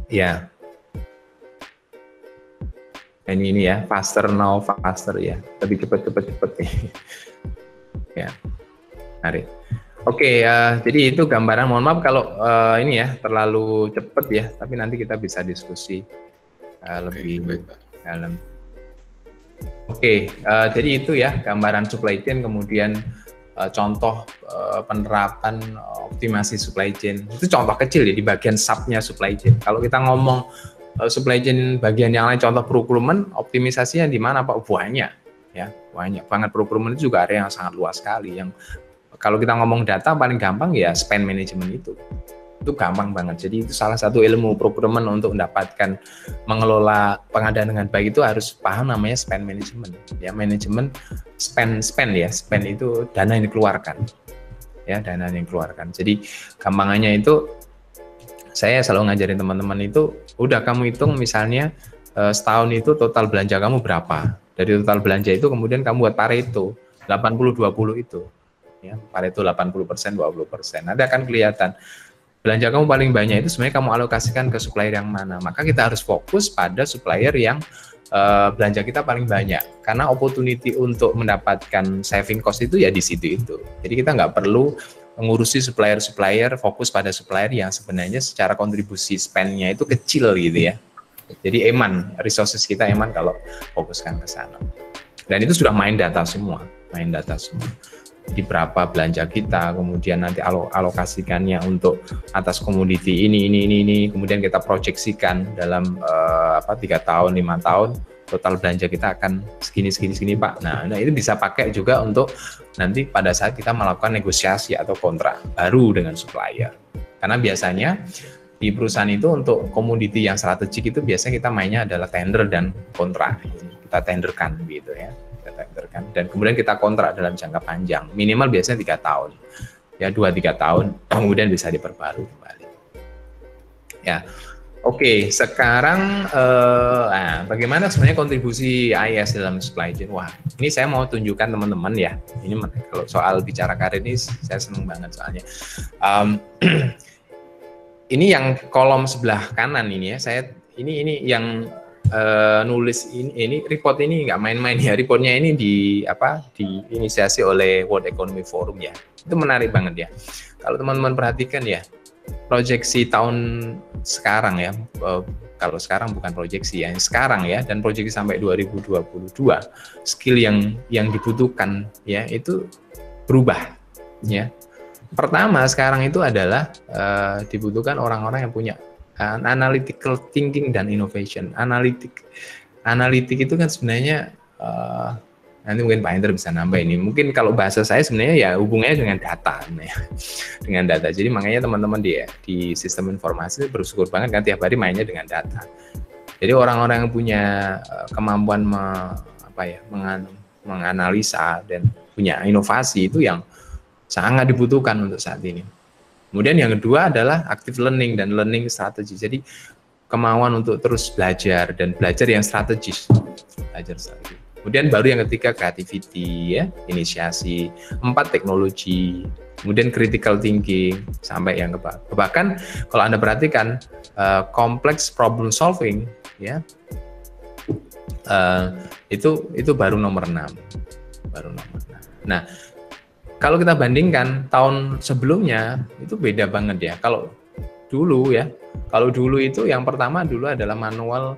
Ya, ini ya, faster ya, lebih cepat. Ya, mari. Oke, jadi itu gambaran. Mohon maaf kalau ini ya terlalu cepat ya, tapi nanti kita bisa diskusi lebih dalam. Oke, jadi itu ya gambaran supply chain, kemudian contoh penerapan optimasi supply chain. Itu contoh kecil ya di bagian subnya supply chain. Kalau kita ngomong supply chain bagian yang lain, contoh procurement, optimisasinya di mana Pak? Banyak ya, banyak banget. Procurement itu juga area yang sangat luas sekali. Yang kalau kita ngomong data paling gampang ya spend management itu gampang banget. Jadi itu salah satu ilmu procurement untuk mendapatkan mengelola pengadaan dengan baik itu harus paham namanya spend management. Ya manajemen spend ya, spend itu dana yang dikeluarkan. Ya dana yang dikeluarkan. Jadi gampangannya itu saya selalu ngajarin teman-teman itu udah kamu hitung misalnya setahun itu total belanja kamu berapa. Dari total belanja itu kemudian kamu buat Pareto 80-20 itu. Ya, Pareto 80%, 20%. Nanti akan kelihatan belanja kamu paling banyak itu sebenarnya kamu alokasikan ke supplier yang mana. Maka kita harus fokus pada supplier yang belanja kita paling banyak. Karena opportunity untuk mendapatkan saving cost itu ya di situ itu. Jadi kita nggak perlu mengurusi supplier, fokus pada supplier yang sebenarnya secara kontribusi spend-nya itu kecil gitu ya. Jadi resources kita kalau fokuskan ke sana. Dan itu sudah main data semua. Di berapa belanja kita, kemudian nanti alokasikannya untuk atas komoditi ini, kemudian kita proyeksikan dalam 3 tahun, 5 tahun, total belanja kita akan segini Pak. Nah itu bisa pakai juga untuk nanti pada saat kita melakukan negosiasi atau kontrak baru dengan supplier. Karena biasanya di perusahaan itu untuk komoditi yang strategik itu biasanya kita mainnya adalah tender dan kontrak. Kita tenderkan gitu ya. Dan kemudian kita kontrak dalam jangka panjang, minimal biasanya 3 tahun ya, 2-3 tahun, kemudian bisa diperbarui kembali ya. Oke, sekarang bagaimana sebenarnya kontribusi AIS dalam supply chain? Wah, ini saya mau tunjukkan teman-teman ya, ini kalau soal bicara karir ini saya senang banget soalnya. Ini yang kolom sebelah kanan ini ya, ini yang nulis ini report ini nggak main-main ya, reportnya ini diinisiasi oleh World Economic Forum ya. Itu menarik banget ya. Kalau teman-teman perhatikan ya, proyeksi tahun sekarang ya, kalau sekarang bukan proyeksi ya, sekarang ya, dan proyeksi sampai 2022, skill yang dibutuhkan ya itu berubah ya. Pertama sekarang itu adalah dibutuhkan orang-orang yang punya analytical thinking dan innovation. Analitik itu kan sebenarnya nanti mungkin Pak Hendra bisa nambah ini. Mungkin kalau bahasa saya sebenarnya ya hubungannya dengan data, dengan data. Jadi makanya teman-teman di sistem informasi bersyukur banget kan tiap hari mainnya dengan data. Jadi orang-orang yang punya kemampuan menganalisa dan punya inovasi itu yang sangat dibutuhkan untuk saat ini. Kemudian yang kedua adalah active learning dan learning strategy. Jadi kemauan untuk terus belajar dan belajar yang strategis. Belajar strategi. Kemudian baru yang ketiga creativity, ya, inisiasi. 4 teknologi. Kemudian critical thinking sampai yang bahkan kalau Anda perhatikan complex problem solving, ya, itu baru nomor 6. Baru nomor 6. Nah, kalau kita bandingkan tahun sebelumnya itu beda banget ya. Kalau dulu itu yang pertama dulu adalah manual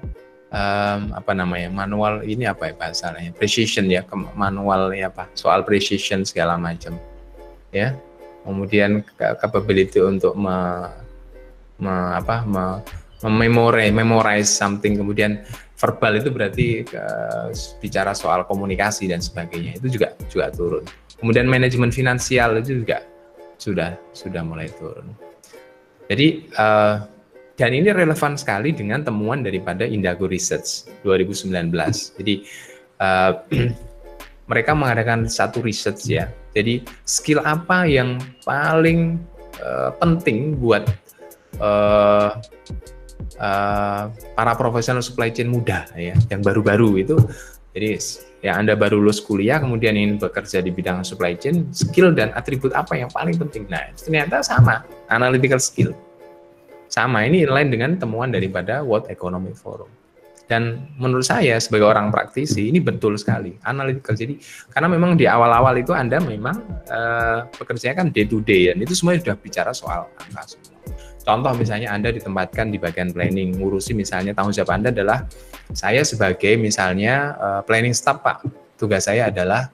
manual ini apa ya bahasanya, precision ya, manual ya apa, soal precision segala macam ya. Kemudian capability untuk memorize something, kemudian verbal itu berarti bicara soal komunikasi dan sebagainya, itu juga turun. Kemudian manajemen finansial itu juga sudah mulai turun. Jadi dan ini relevan sekali dengan temuan daripada Indago Research 2019. Jadi mereka mengadakan satu research ya. Jadi skill apa yang paling penting buat para profesional supply chain muda ya, yang baru-baru itu. Jadi ya Anda baru lulus kuliah kemudian ingin bekerja di bidang supply chain, skill dan atribut apa yang paling penting? Nah, ternyata sama, analytical skill. Sama, ini inline dengan temuan daripada World Economic Forum. Dan menurut saya sebagai orang praktisi ini betul sekali, analytical. Jadi karena memang di awal-awal itu Anda memang pekerjanya kan day to day, dan itu semuanya sudah bicara soal angka semua. Contoh misalnya Anda ditempatkan di bagian planning, ngurusi misalnya tanggung jawab Anda adalah, saya sebagai misalnya planning staff Pak, tugas saya adalah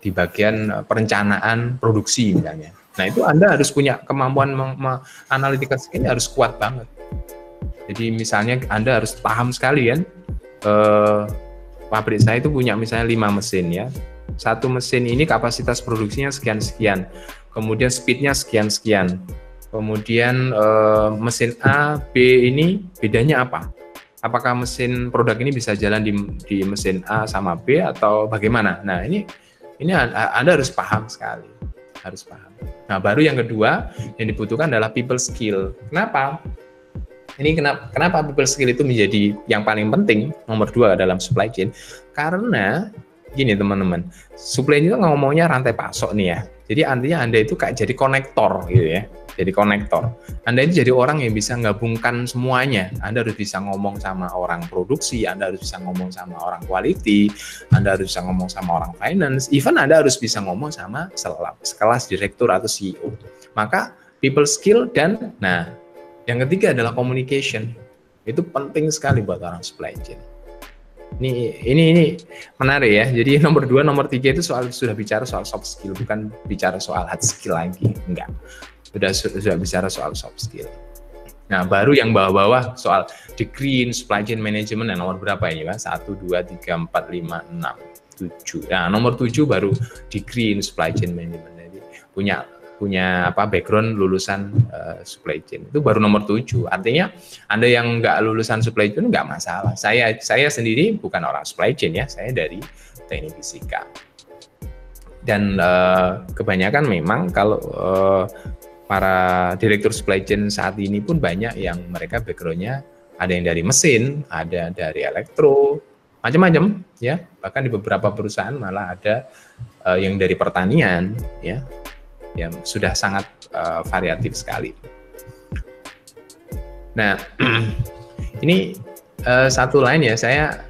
di bagian perencanaan produksi misalnya. Nah itu Anda harus punya kemampuan analytical skill, harus kuat banget. Jadi misalnya Anda harus paham sekali kan, pabrik saya itu punya misalnya 5 mesin ya. Satu mesin ini kapasitas produksinya sekian-sekian, kemudian speednya sekian-sekian. Kemudian mesin A, B ini bedanya apa? Apakah mesin produk ini bisa jalan di mesin A sama B atau bagaimana? Nah ini Anda harus paham sekali, harus paham. Nah baru yang kedua yang dibutuhkan adalah people skill. Kenapa? Ini kenapa people skill itu menjadi yang paling penting, nomor 2 dalam supply chain? Karena gini teman-teman, supply chain itu ngomongnya rantai pasok nih ya. Jadi artinya Anda itu kayak jadi konektor gitu ya. Jadi konektor. Anda ini jadi orang yang bisa gabungkan semuanya. Anda harus bisa ngomong sama orang produksi, Anda harus bisa ngomong sama orang quality, Anda harus bisa ngomong sama orang finance, even Anda harus bisa ngomong sama sekelas direktur atau CEO. Maka people skill dan yang ketiga adalah communication. Itu penting sekali buat orang supply chain. Ini menarik ya. Jadi nomor 2, nomor 3 itu sudah bicara soal soft skill, bukan bicara soal hard skill lagi. Enggak. Sudah bicara soal soft skill. Nah, baru yang bawah-bawah soal degree in supply chain management, nomor berapa ini Pak? 1, 2, 3, 4, 5, 6, 7. Nah, nomor 7 baru degree in supply chain management. Jadi punya background lulusan supply chain. Itu baru nomor 7. Artinya Anda yang nggak lulusan supply chain nggak masalah. Saya sendiri bukan orang supply chain ya, saya dari teknik fisika. Dan kebanyakan memang kalau para direktur supply chain saat ini pun banyak yang mereka backgroundnya ada yang dari mesin, ada dari elektro, macam-macam ya. Bahkan di beberapa perusahaan malah ada yang dari pertanian ya, yang sudah sangat variatif sekali. Nah, ini satu lain ya,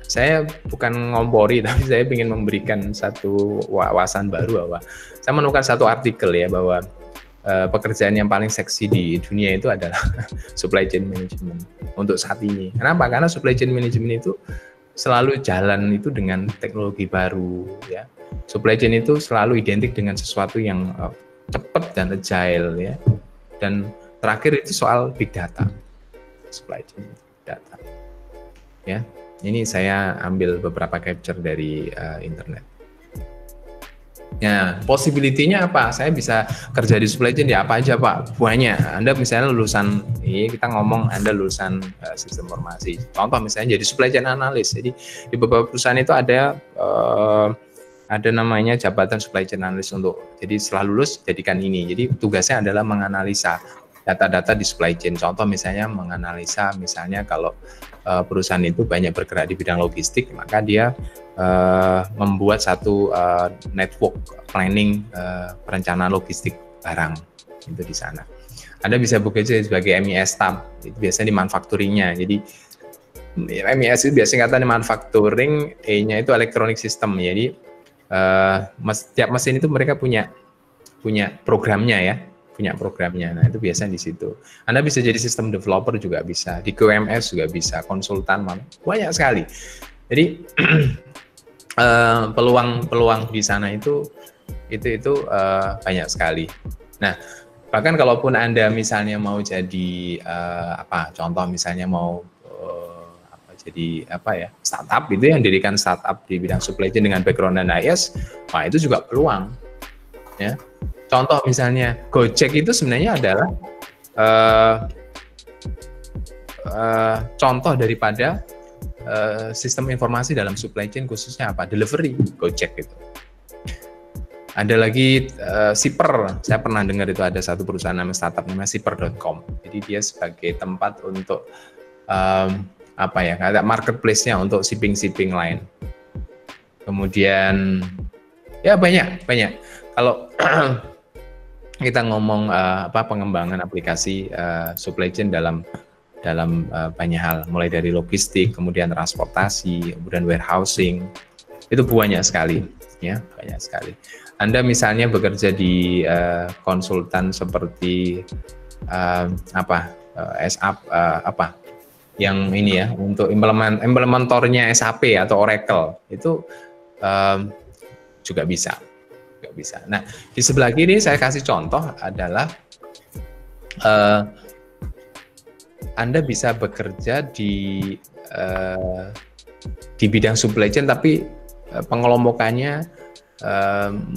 saya bukan ngompori, tapi saya ingin memberikan satu wawasan baru bahwa saya menemukan satu artikel ya, bahwa pekerjaan yang paling seksi di dunia itu adalah supply chain management untuk saat ini. Kenapa? Karena supply chain management itu selalu jalan itu dengan teknologi baru ya. Supply chain itu selalu identik dengan sesuatu yang cepat dan agile ya. Dan terakhir itu soal big data. Supply chain data. Ya. Ini saya ambil beberapa capture dari internet. Ya, possibility-nya apa? Saya bisa kerja di supply chain ya apa aja Pak? Banyak. Anda misalnya lulusan, kita ngomong Anda lulusan sistem informasi. Contoh misalnya jadi supply chain analyst. Jadi di beberapa perusahaan itu ada ada namanya jabatan supply chain analyst jadi setelah lulus jadikan ini. Jadi tugasnya adalah menganalisa data-data di supply chain. Contoh misalnya menganalisa misalnya kalau perusahaan itu banyak bergerak di bidang logistik, maka dia membuat satu network planning perencanaan logistik barang itu di sana. Anda bisa bekerja sebagai MES staff, itu biasanya di manufacturingnya. Jadi MES itu biasanya kata di manufacturing, E-nya itu electronic system. Jadi setiap mesin itu mereka punya programnya ya, punya programnya. Nah itu biasanya di situ. Anda bisa jadi sistem developer juga bisa, di QMS juga bisa, konsultan banyak sekali. Jadi peluang di sana itu banyak sekali. Nah bahkan kalaupun Anda misalnya mau jadi contoh misalnya mau jadi startup itu yang dirikan startup di bidang supply chain dengan background dan IS, wah itu juga peluang ya. Contoh misalnya Gojek itu sebenarnya adalah contoh daripada sistem informasi dalam supply chain, khususnya delivery Gojek itu. Ada lagi Shipper, saya pernah dengar itu ada satu perusahaan startup namanya Shipper.com. Jadi dia sebagai tempat untuk ada marketplace-nya untuk shipping lain. Kemudian ya banyak. Kalau kita ngomong pengembangan aplikasi supply chain dalam banyak hal, mulai dari logistik, kemudian transportasi, kemudian warehousing, itu banyak sekali, ya banyak sekali. Anda misalnya bekerja di konsultan seperti yang ini ya, untuk implementornya SAP atau Oracle itu juga bisa. Nah di sebelah kiri saya kasih contoh adalah Anda bisa bekerja di bidang supply chain, tapi pengelompokannya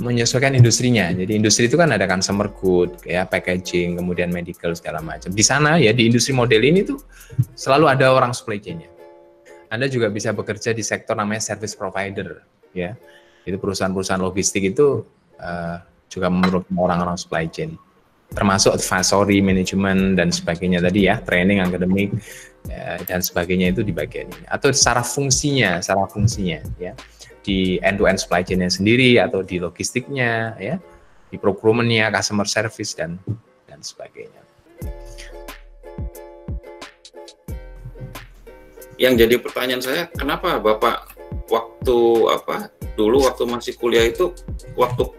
menyesuaikan industrinya. Jadi industri itu kan ada consumer good, ya packaging, kemudian medical segala macam. Di sana ya di industri model ini tuh selalu ada orang supply chain-nya. Anda juga bisa bekerja di sektor namanya service provider, ya. Itu perusahaan-perusahaan logistik itu juga memerlukan orang-orang supply chain, termasuk advisory, manajemen dan sebagainya tadi ya, training, akademik dan sebagainya itu di bagian ini. Atau secara fungsinya ya. Di end-to-end supply chain-nya sendiri atau di logistiknya ya, di procurement-nya, customer service dan sebagainya. Yang jadi pertanyaan saya, kenapa Bapak dulu waktu masih kuliah itu, waktu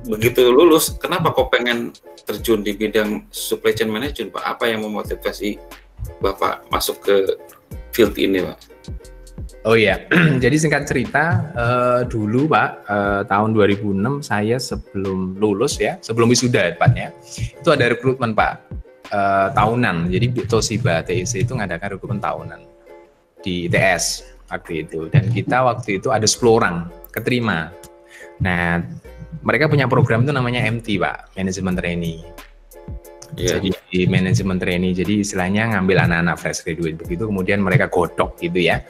begitu lulus, kenapa kok pengen terjun di bidang supply chain management, Pak? Apa yang memotivasi Bapak masuk ke field ini, Pak? Oh iya, jadi singkat cerita, dulu Pak, tahun 2006 saya sebelum lulus ya, sebelum wisuda tepatnya, itu ada rekrutmen Pak, tahunan. Jadi Toshiba TEC itu ngadakan rekrutmen tahunan di ITS waktu itu, dan kita waktu itu ada 10 orang keterima. Nah, mereka punya program itu namanya MT Pak, Management Trainee. Yeah. Jadi Management Trainee, jadi istilahnya ngambil anak-anak fresh graduate begitu, kemudian mereka godok gitu ya.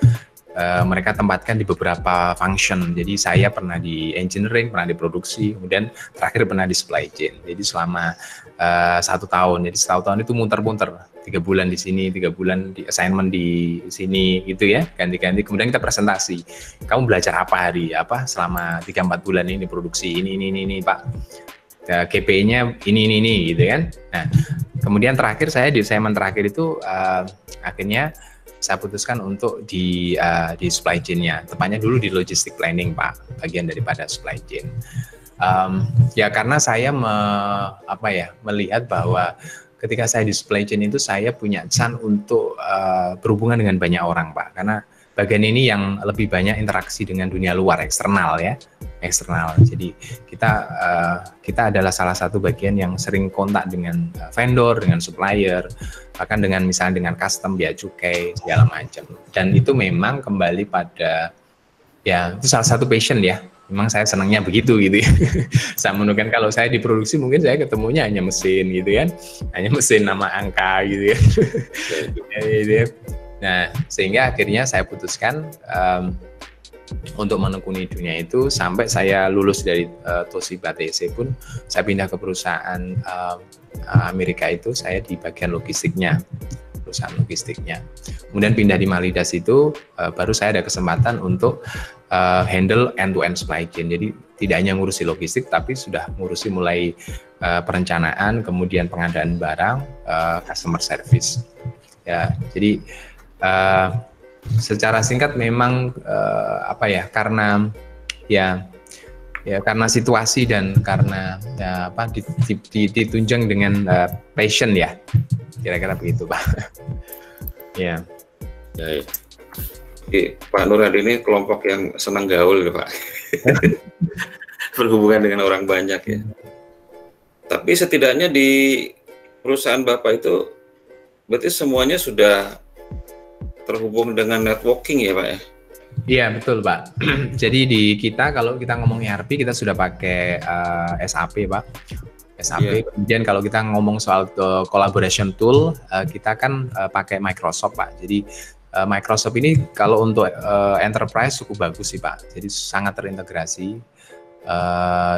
Mereka tempatkan di beberapa function. Jadi saya pernah di engineering, pernah di produksi, kemudian terakhir pernah di supply chain. Jadi selama 1 tahun. Jadi 1 tahun itu muter-muter, 3 bulan di sini, 3 bulan di assignment di sini gitu ya, ganti-ganti. Kemudian kita presentasi. Kamu belajar apa selama 3-4 bulan ini produksi ini Pak. KPI-nya ini gitu kan. Nah, kemudian terakhir saya di assignment terakhir itu akhirnya saya putuskan untuk di supply chain-nya, tepatnya dulu di logistic planning Pak, bagian daripada supply chain. Ya karena saya melihat bahwa ketika saya di supply chain itu saya punya chance untuk berhubungan dengan banyak orang Pak, karena bagian ini yang lebih banyak interaksi dengan dunia luar, eksternal. Jadi kita adalah salah satu bagian yang sering kontak dengan vendor, dengan supplier, bahkan misalnya dengan custom, bea cukai segala macam. Dan itu memang kembali pada ya itu salah satu passion ya. Memang saya senangnya begitu gitu ya. Saya menemukan kalau saya di produksi mungkin saya ketemunya hanya mesin gitu kan, hanya mesin nama angka gitu ya. Nah, sehingga akhirnya saya putuskan untuk menekuni dunia itu sampai saya lulus dari Toshiba TC pun saya pindah ke perusahaan Amerika itu, saya di bagian logistiknya, perusahaan logistiknya. Kemudian pindah di Malidas itu baru saya ada kesempatan untuk handle end-to-end supply chain. Jadi tidak hanya ngurusi logistik tapi sudah ngurusi mulai perencanaan, kemudian pengadaan barang, customer service. Ya, jadi secara singkat memang karena karena situasi dan karena ditunjang dengan passion ya, kira-kira begitu Pak. Ya. Ya. Oke, Pak Nur Hadi ini kelompok yang senang gaul ya Pak, berhubungan dengan orang banyak ya. Tapi setidaknya di perusahaan Bapak itu berarti semuanya sudah terhubung dengan networking ya Pak ya? Iya betul Pak. Jadi di kita kalau kita ngomong ERP kita sudah pakai SAP Pak. SAP. Yeah. Kemudian kalau kita ngomong soal collaboration tool kita kan pakai Microsoft Pak. Jadi Microsoft ini kalau untuk enterprise cukup bagus sih Pak. Jadi sangat terintegrasi.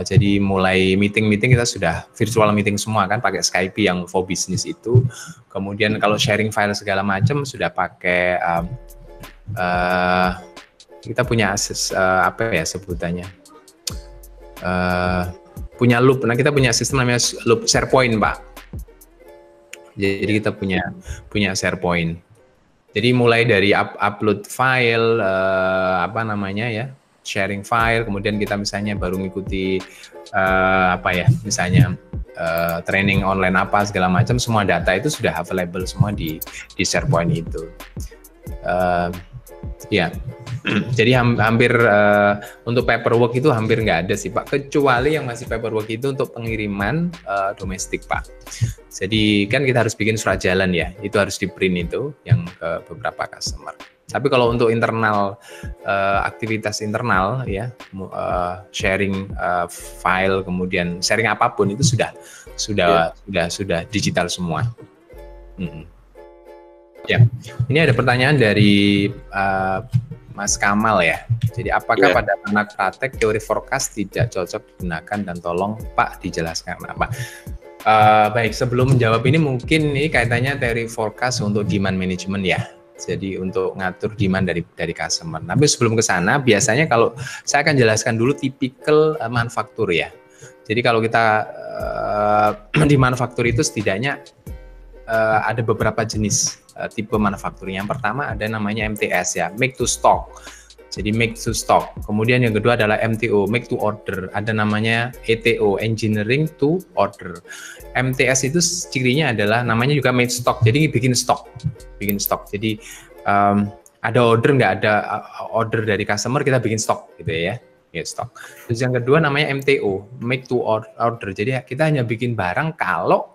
Jadi mulai meeting kita sudah virtual meeting semua kan, pakai Skype yang for business itu. Kemudian kalau sharing file segala macam sudah pakai kita punya sebutannya punya loop. Nah kita punya sistem namanya loop SharePoint Pak. Jadi kita punya SharePoint. Jadi mulai dari upload file sharing file, kemudian kita misalnya baru ngikuti training online apa segala macam, semua data itu sudah available semua di SharePoint itu. Ya, jadi hampir untuk paperwork itu hampir nggak ada sih Pak, kecuali yang masih paperwork itu untuk pengiriman domestik Pak. Jadi kan kita harus bikin surat jalan ya, itu harus di print itu yang ke beberapa customer. Tapi kalau untuk internal aktivitas internal ya, sharing file kemudian sharing apapun itu sudah digital semua. Ya, ini ada pertanyaan dari Mas Kamal ya. Jadi apakah pada anak praktek teori forecast tidak cocok digunakan dan tolong Pak dijelaskan apa? Baik, sebelum menjawab ini mungkin ini kaitannya teori forecast untuk demand management ya. Jadi untuk ngatur demand dari customer. Tapi sebelum ke sana, biasanya kalau saya akan jelaskan dulu tipikal manufaktur ya. Jadi kalau kita di manufaktur itu setidaknya ada beberapa jenis tipe manufaktur. Yang pertama ada namanya MTS ya, make to stock. Jadi make to stock. Kemudian yang kedua adalah MTO, make to order. Ada namanya ETO, engineering to order. MTS itu cirinya adalah namanya juga make stock. Jadi bikin stok. Jadi ada order, nggak ada order dari customer, kita bikin stok gitu ya. Stok. Terus yang kedua namanya MTO, make to order. Jadi kita hanya bikin barang kalau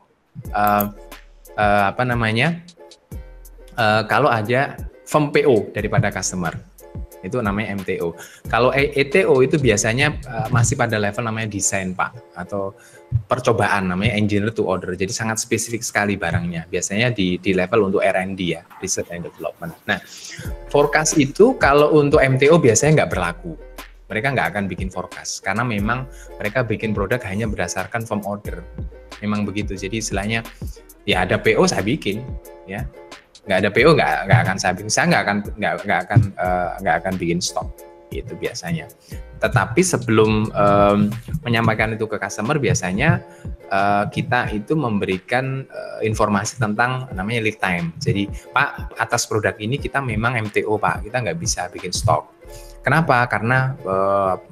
kalau ada firm PO daripada customer. Itu namanya MTO. Kalau ETO itu biasanya masih pada level namanya desain Pak, atau percobaan, namanya engineer to order. Jadi sangat spesifik sekali barangnya. Biasanya di level untuk R&D ya, research and development. Nah, forecast itu kalau untuk MTO biasanya nggak berlaku. Mereka nggak akan bikin forecast karena memang mereka bikin produk hanya berdasarkan firm order. Memang begitu. Jadi istilahnya ya ada PO saya bikin ya. Nggak ada PO nggak akan saya bikin, saya nggak akan bikin stok itu biasanya. Tetapi sebelum menyampaikan itu ke customer biasanya kita itu memberikan informasi tentang namanya lead time. Jadi Pak, atas produk ini kita memang MTO Pak, kita nggak bisa bikin stok. Kenapa? Karena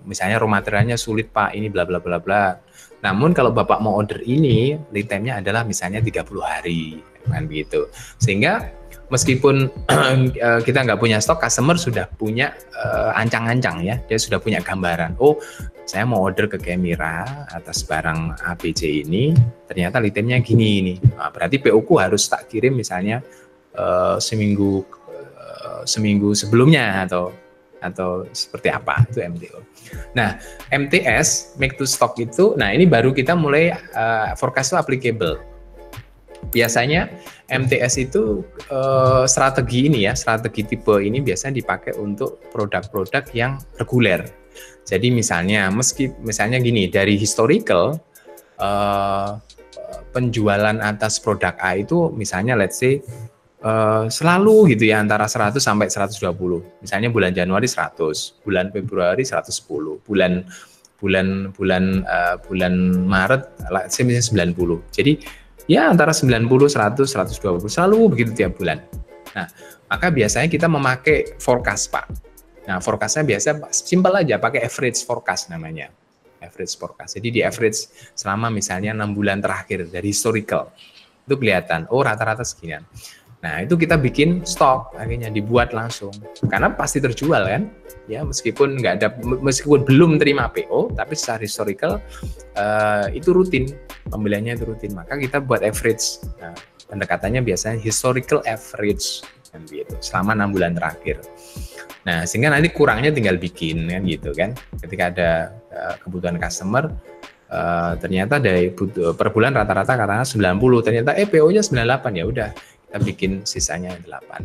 misalnya raw materialnya sulit Pak, ini bla bla bla bla. Namun kalau Bapak mau order ini, lead time-nya adalah misalnya 30 hari kan begitu. Sehingga meskipun kita nggak punya stok, customer sudah punya ancang-ancang ya, dia sudah punya gambaran. Oh, saya mau order ke Kemira atas barang ABC ini, ternyata lead time-nya gini ini. Nah, berarti PO-ku harus tak kirim misalnya seminggu sebelumnya atau seperti apa, itu MTO. Nah, MTS, make to stock itu, nah ini baru kita mulai forecast itu applicable. Biasanya MTS itu strategi ini ya, strategi tipe ini biasanya dipakai untuk produk-produk yang reguler. Jadi misalnya gini, dari historical penjualan atas produk A itu misalnya let's say selalu gitu ya antara 100 sampai 120. Misalnya bulan Januari 100, bulan Februari 110, bulan Maret let's say misalnya 90. Jadi ya antara 90, 100, 120 selalu begitu tiap bulan. Nah, maka biasanya kita memakai forecast, Pak. Nah, forecastnya biasa simpel aja, pakai average forecast namanya. Average forecast. Jadi di average selama misalnya 6 bulan terakhir dari historical. Itu kelihatan, oh rata-rata seginian. Nah, itu kita bikin stok, akhirnya dibuat langsung. Karena pasti terjual kan? Ya, meskipun belum terima PO, tapi secara historical itu rutin, pembeliannya itu rutin. Maka kita buat average. Nah, pendekatannya biasanya historical average kan gitu, selama 6 bulan terakhir. Nah, sehingga nanti kurangnya tinggal bikin kan gitu kan. Ketika ada kebutuhan customer, ternyata dari per bulan rata-rata katanya 90, ternyata PO-nya 98, ya udah kita bikin sisanya 8.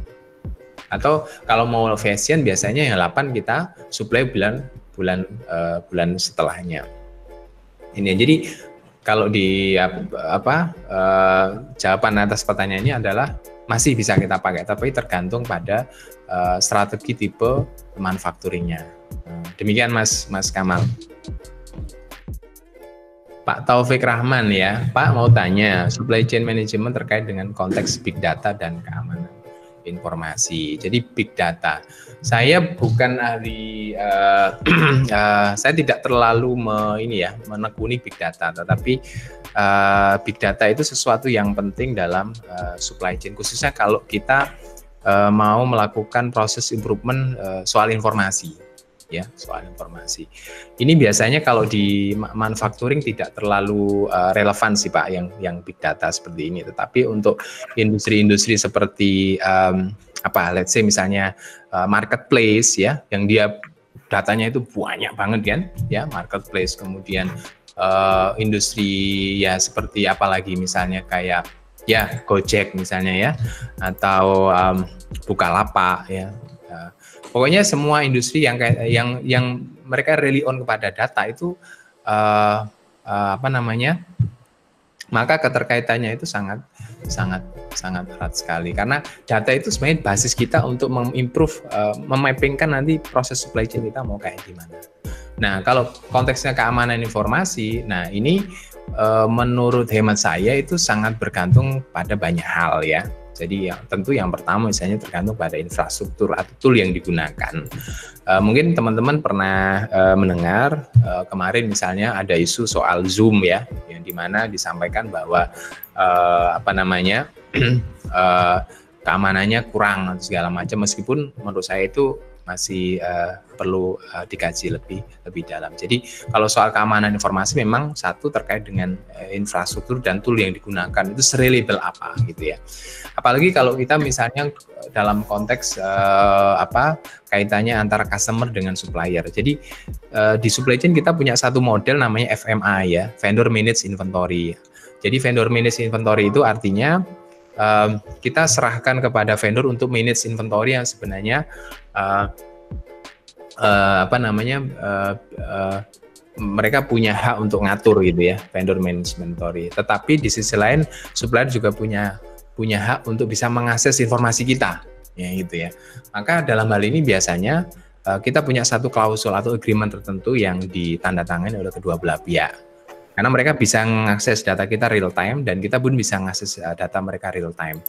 Atau kalau mau fashion biasanya yang 8 kita supply bulan setelahnya. Ini jadi kalau di jawaban atas pertanyaannya adalah masih bisa kita pakai, tapi tergantung pada strategi tipe manufacturingnya. Demikian Mas Kamal. Pak Taufik Rahman ya, Pak mau tanya supply chain management terkait dengan konteks big data dan keamanan informasi. Jadi big data, saya bukan ahli, saya tidak terlalu menekuni big data, tetapi big data itu sesuatu yang penting dalam supply chain, khususnya kalau kita mau melakukan proses improvement soal informasi. Ya, soal informasi. Ini biasanya kalau di manufacturing tidak terlalu relevan sih Pak yang big data seperti ini. Tetapi untuk industri-industri seperti let's say misalnya marketplace ya, yang dia datanya itu banyak banget kan, ya marketplace. Kemudian industri ya seperti apalagi misalnya kayak ya Gojek misalnya ya, atau Bukalapak ya. Pokoknya semua industri yang mereka rely on kepada data itu maka keterkaitannya itu sangat erat sekali, karena data itu sebenarnya basis kita untuk mengimprove, memappingkan nanti proses supply chain kita mau kayak gimana. Nah, kalau konteksnya keamanan informasi, nah ini menurut hemat saya itu sangat bergantung pada banyak hal ya. Jadi tentu yang pertama misalnya tergantung pada infrastruktur atau tool yang digunakan. Mungkin teman-teman pernah mendengar kemarin misalnya ada isu soal Zoom ya, yang dimana disampaikan bahwa keamanannya kurang atau segala macam, meskipun menurut saya itu masih perlu dikaji lebih dalam. Jadi kalau soal keamanan informasi memang satu terkait dengan infrastruktur dan tool yang digunakan itu reliable apa gitu ya. Apalagi kalau kita misalnya dalam konteks kaitannya antara customer dengan supplier. Jadi di supply chain kita punya satu model namanya FMI ya, Vendor Managed Inventory. Jadi Vendor Managed Inventory itu artinya kita serahkan kepada vendor untuk manage inventory yang sebenarnya mereka punya hak untuk ngatur gitu ya, vendor managed inventory. Tetapi di sisi lain supplier juga punya hak untuk bisa mengakses informasi kita, ya gitu ya. Maka dalam hal ini biasanya kita punya satu klausul atau agreement tertentu yang ditandatangani oleh kedua belah pihak. Karena mereka bisa mengakses data kita real time dan kita pun bisa mengakses data mereka real time.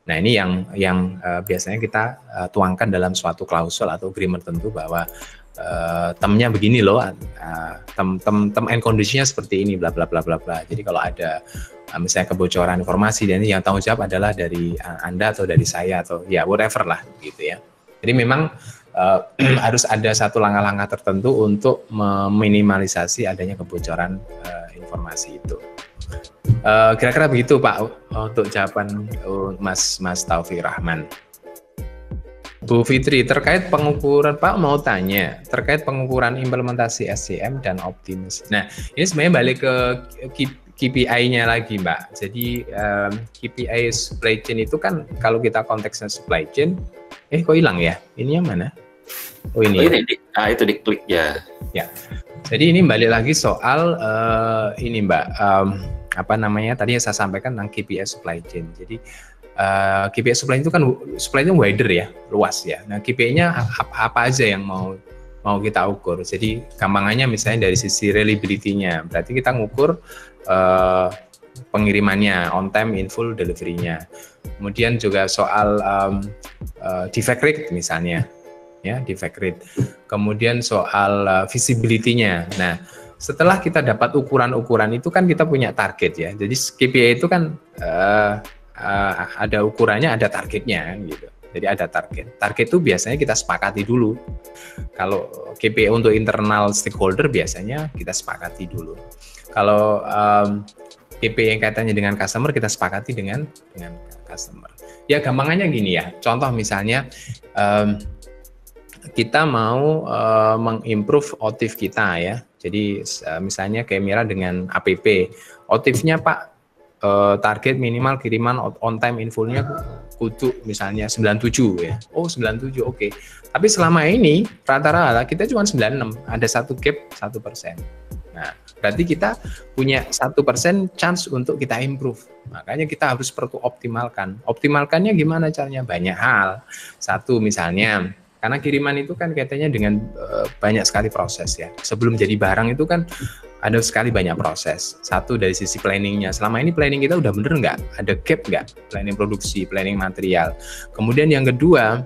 Nah ini yang biasanya kita tuangkan dalam suatu klausul atau agreement tertentu bahwa termnya begini loh, term and conditionnya seperti ini, bla bla bla bla bla. Jadi kalau ada misalnya kebocoran informasi, dan yang tanggung jawab adalah dari Anda atau dari saya atau ya whatever lah gitu ya. Jadi memang harus ada satu langkah-langkah tertentu untuk meminimalisasi adanya kebocoran informasi itu. Kira-kira begitu Pak untuk jawaban Mas Taufik Rahman. Bu Fitri, terkait pengukuran, Pak mau tanya terkait pengukuran implementasi SCM dan optimis. Nah, ini sebenarnya balik ke KPI-nya lagi, Mbak. Jadi KPI supply chain itu kan kalau kita konteksnya supply chain, kok hilang ya? Ini yang mana? Oh ini. Oh, ini itu diklik ya. Ya. Jadi ini balik lagi soal ini, Mbak. Apa namanya? Tadi yang saya sampaikan tentang KPI supply chain. Jadi KPI supply itu kan supply itu wider ya, luas ya. Nah, KPI-nya apa aja yang mau kita ukur. Jadi gampangannya misalnya dari sisi reliability-nya. Berarti kita ngukur pengirimannya, on time, in full, delivery-nya. Kemudian juga soal defect rate misalnya, ya defect rate. Kemudian soal visibility-nya. Nah, setelah kita dapat ukuran-ukuran itu kan kita punya target ya. Jadi KPI itu kan ada ukurannya, ada targetnya gitu. Jadi ada target. Target itu biasanya kita sepakati dulu. Kalau KPI untuk internal stakeholder biasanya kita sepakati dulu. Kalau KPI yang kaitannya dengan customer kita sepakati dengan customer. Ya gampangannya gini ya. Contoh misalnya kita mau mengimprove OTIF kita ya. Jadi misalnya kayak Mira dengan APP. OTIF-nya Pak target minimal kiriman on time in full-nya kudu misalnya 97 ya. Oh 97 oke. Tapi selama ini rata-rata kita cuma 96. Ada satu gap 1%. Nah, berarti kita punya 1% chance untuk kita improve. Makanya kita harus perlu optimalkan. Optimalkannya gimana caranya? Banyak hal. Satu misalnya, karena kiriman itu kan kaitannya dengan banyak sekali proses ya. Sebelum jadi barang itu kan ada sekali banyak proses. Satu dari sisi planningnya. Selama ini planning kita udah bener nggak? Ada gap nggak? Planning produksi, planning material. Kemudian yang kedua,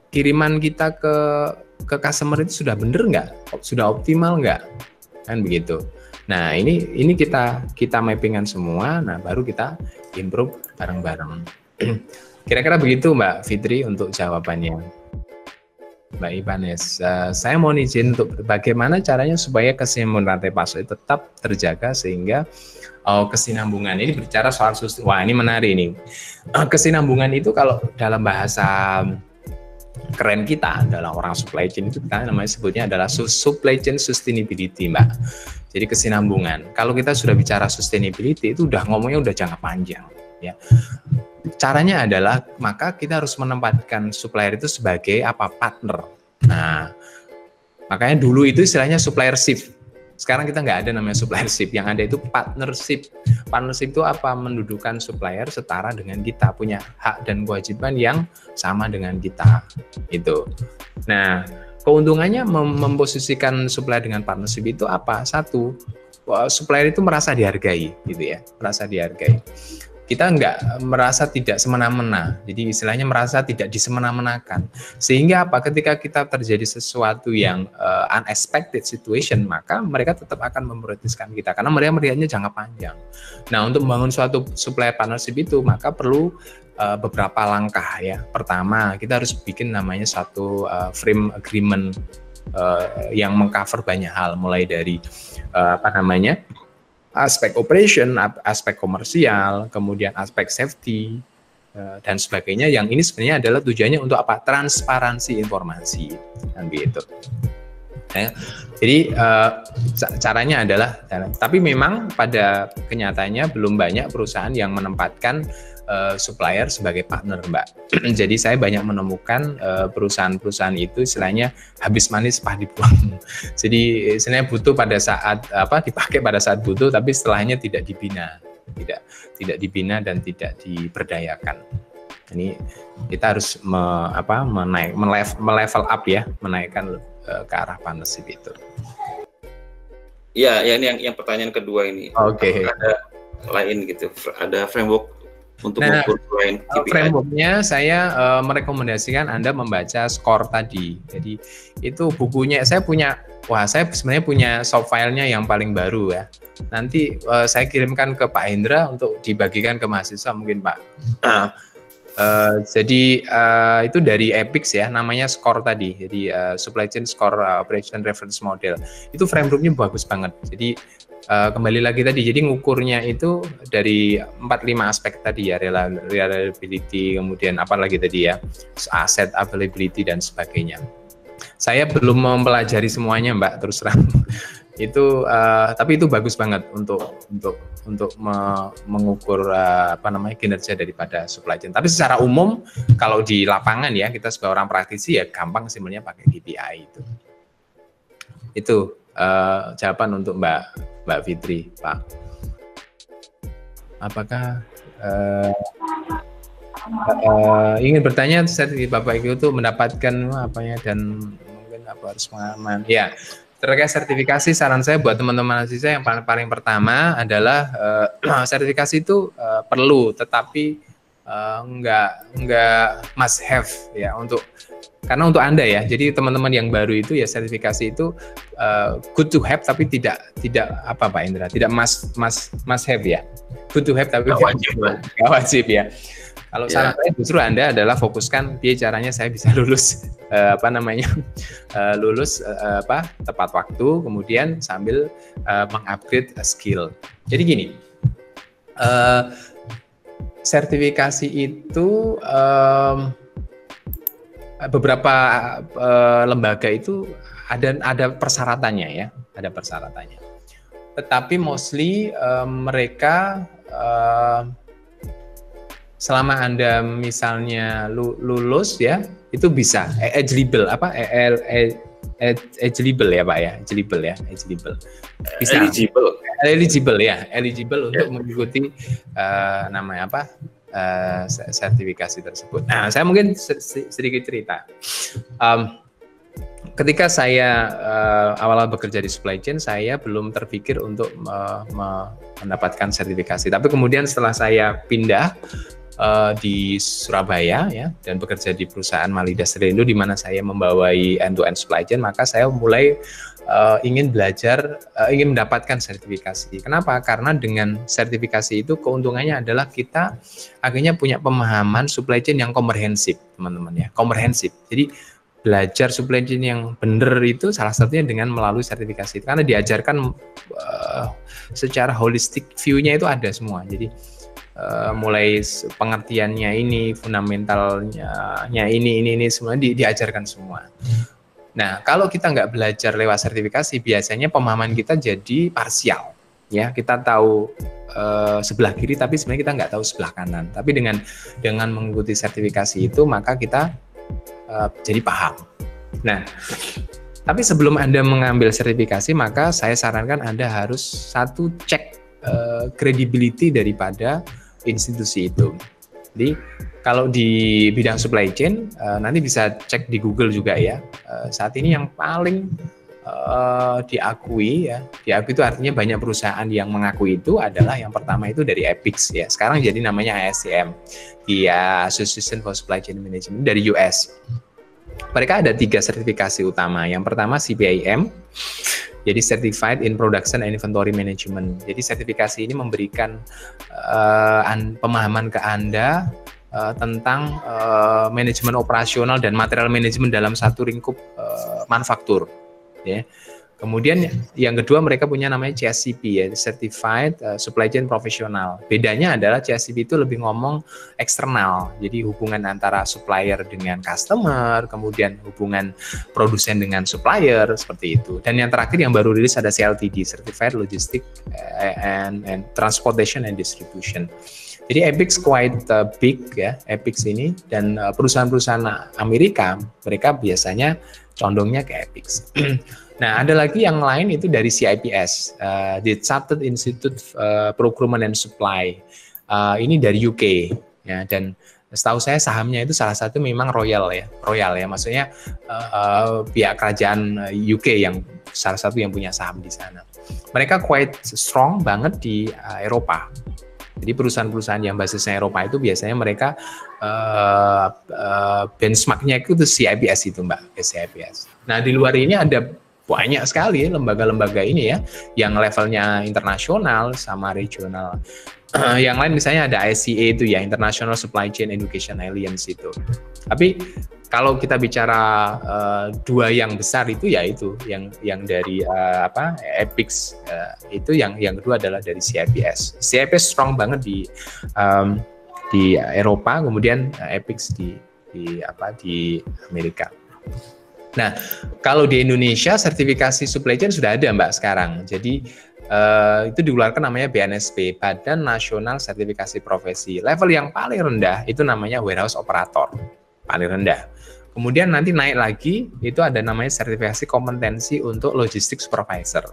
kiriman kita ke customer itu sudah bener nggak? Sudah optimal nggak? Kan begitu. Nah ini kita mappingan semua. Nah baru kita improve bareng-bareng. Kira-kira begitu Mbak Fitri untuk jawabannya. Mbak Ibanes, saya mau izin untuk bagaimana caranya supaya kesinambungan rantai pasok itu tetap terjaga sehingga kesinambungan ini berbicara soal wah ini menarik ini. Kesinambungan itu kalau dalam bahasa keren kita adalah orang supply chain itu kita namanya sebutnya adalah supply chain sustainability, Mbak. Jadi kesinambungan. Kalau kita sudah bicara sustainability itu udah ngomongnya udah jangka panjang ya. Caranya adalah maka kita harus menempatkan supplier itu sebagai apa? Partner. Nah, makanya dulu itu istilahnya suppliership. Sekarang kita nggak ada namanya suppliership, yang ada itu partnership. Partnership itu apa? Mendudukan supplier setara dengan kita, punya hak dan kewajiban yang sama dengan kita. Itu. Nah, keuntungannya memposisikan supplier dengan partnership itu apa? Satu, supplier itu merasa dihargai, gitu ya, merasa dihargai. Kita nggak merasa tidak semena-mena, jadi istilahnya merasa tidak disemena-menakan. Sehingga apa? Ketika kita terjadi sesuatu yang unexpected situation, maka mereka tetap akan memprioritaskan kita, karena mereka melihatnya jangka panjang. Nah, untuk membangun suatu supplier partnership itu, maka perlu beberapa langkah ya. Pertama, kita harus bikin namanya satu frame agreement yang mengcover banyak hal, mulai dari aspek operation, aspek komersial, kemudian aspek safety, dan sebagainya. Yang ini sebenarnya adalah tujuannya untuk apa? Transparansi informasi, kan gitu. Ya. Jadi caranya adalah, tapi memang pada kenyataannya belum banyak perusahaan yang menempatkan supplier sebagai partner, Mbak. Jadi saya banyak menemukan perusahaan-perusahaan itu istilahnya habis manis pah dibuang. Jadi istilahnya butuh pada saat dipakai pada saat butuh, tapi setelahnya tidak dibina, tidak dibina dan tidak diberdayakan. Ini kita harus melevel up ya, menaikkan ke arah partnership itu. Ya ini yang pertanyaan kedua ini. Oke. Ada lain gitu, ada framework untuk mengukur lain KPI. Frameworknya saya merekomendasikan Anda membaca SCORE tadi. Jadi itu bukunya saya sebenarnya punya soft filenya yang paling baru ya. Nanti saya kirimkan ke Pak Hendra untuk dibagikan ke mahasiswa mungkin Pak. Jadi itu dari EPICS ya, namanya SCORE tadi. Jadi Supply Chain Score Operation Reference Model. Itu frameworknya bagus banget. Jadi kembali lagi tadi, jadi ngukurnya itu dari 4-5 aspek tadi ya, reliability, kemudian apa lagi tadi ya, asset availability dan sebagainya. Saya belum mempelajari semuanya Mbak, terus terang. Itu tapi itu bagus banget untuk mengukur kinerja daripada supply chain. Tapi secara umum kalau di lapangan ya, kita sebagai orang praktisi ya gampang simpelnya pakai KPI itu. Itu jawaban untuk Mbak Fitri, Pak. Apakah ingin bertanya Bapak Ibu itu mendapatkan dan mungkin apa harus pengalaman? Ya. Terkait sertifikasi, saran saya buat teman-teman mahasiswa yang paling pertama adalah sertifikasi itu perlu, tetapi enggak must have ya karena untuk Anda ya. Jadi teman-teman yang baru itu ya sertifikasi itu good to have tapi tidak apa Pak Indra, tidak must have ya. Good to have tapi nggak wajib ya. Kalau saran saya justru Anda adalah fokuskan caranya saya bisa lulus lulus tepat waktu, kemudian sambil mengupgrade skill. Jadi gini, sertifikasi itu beberapa lembaga itu ada persyaratannya ya, ada persyaratannya. Tetapi mostly mereka selama Anda misalnya lulus ya, itu bisa eligible eligible ya Pak ya, bisa eligible untuk mengikuti sertifikasi tersebut. Nah, saya mungkin sedikit cerita. Ketika saya awal bekerja di supply chain, saya belum terpikir untuk mendapatkan sertifikasi. Tapi kemudian setelah saya pindah di Surabaya ya dan bekerja di perusahaan Malida Sterindo di mana saya membawai end-to-end supply chain, maka saya mulai ingin belajar, ingin mendapatkan sertifikasi. Kenapa? Karena dengan sertifikasi itu keuntungannya adalah kita akhirnya punya pemahaman supply chain yang komprehensif, teman-teman ya, komprehensif. Jadi belajar supply chain yang benar itu salah satunya dengan melalui sertifikasi, karena diajarkan secara holistic view-nya itu ada semua. Jadi mulai pengertiannya ini, fundamentalnya ini semua diajarkan semua. Nah, kalau kita nggak belajar lewat sertifikasi, biasanya pemahaman kita jadi parsial. Ya, kita tahu sebelah kiri, tapi sebenarnya kita nggak tahu sebelah kanan. Tapi dengan mengikuti sertifikasi itu, maka kita jadi paham. Nah, tapi sebelum Anda mengambil sertifikasi, maka saya sarankan Anda harus satu cek credibility daripada institusi itu. Jadi kalau di bidang supply chain nanti bisa cek di Google juga ya. Saat ini yang paling diakui itu artinya banyak perusahaan yang mengakui itu adalah yang pertama itu dari EPICS ya. Sekarang jadi namanya ASCM, di Association for Supply Chain Management dari US. Mereka ada 3 sertifikasi utama. Yang pertama CPIM, jadi Certified in Production and Inventory Management. Jadi sertifikasi ini memberikan pemahaman ke Anda tentang manajemen operasional dan material manajemen dalam satu lingkup manufaktur. Ya. Kemudian yang kedua mereka punya namanya CSCP ya, Certified Supply Chain Professional. Bedanya adalah CSCP itu lebih ngomong eksternal, jadi hubungan antara supplier dengan customer, kemudian hubungan produsen dengan supplier seperti itu. Dan yang terakhir yang baru rilis ada CLTD, Certified Logistics and Transportation and Distribution. Jadi EPICS quite big ya, EPICS ini, dan perusahaan-perusahaan Amerika mereka biasanya condongnya ke EPICS. Nah, ada lagi yang lain itu dari CIPS, the Chartered Institute Procurement and Supply. Ini dari UK ya, dan setahu saya sahamnya itu salah satu memang Royal ya, maksudnya pihak kerajaan UK yang salah satu yang punya saham di sana. Mereka quite strong banget di Eropa. Jadi perusahaan-perusahaan yang basisnya Eropa itu biasanya mereka benchmarknya itu CIPS itu Mbak, CIPS. Nah, di luar ini ada banyak sekali lembaga-lembaga ini ya, yang levelnya internasional sama regional. Yang lain misalnya ada ICA itu ya, International Supply Chain Education Alliance itu. Tapi kalau kita bicara 2 yang besar itu ya itu yang dari EPICS itu yang kedua adalah dari CIPS. CIPS strong banget di Eropa, kemudian EPICS di Amerika. Nah, kalau di Indonesia sertifikasi supply chain sudah ada Mbak sekarang. Jadi itu dikeluarkan namanya BNSP, Badan Nasional Sertifikasi Profesi. Level yang paling rendah itu namanya warehouse operator, paling rendah. Kemudian nanti naik lagi itu ada namanya sertifikasi kompetensi untuk logistik supervisor.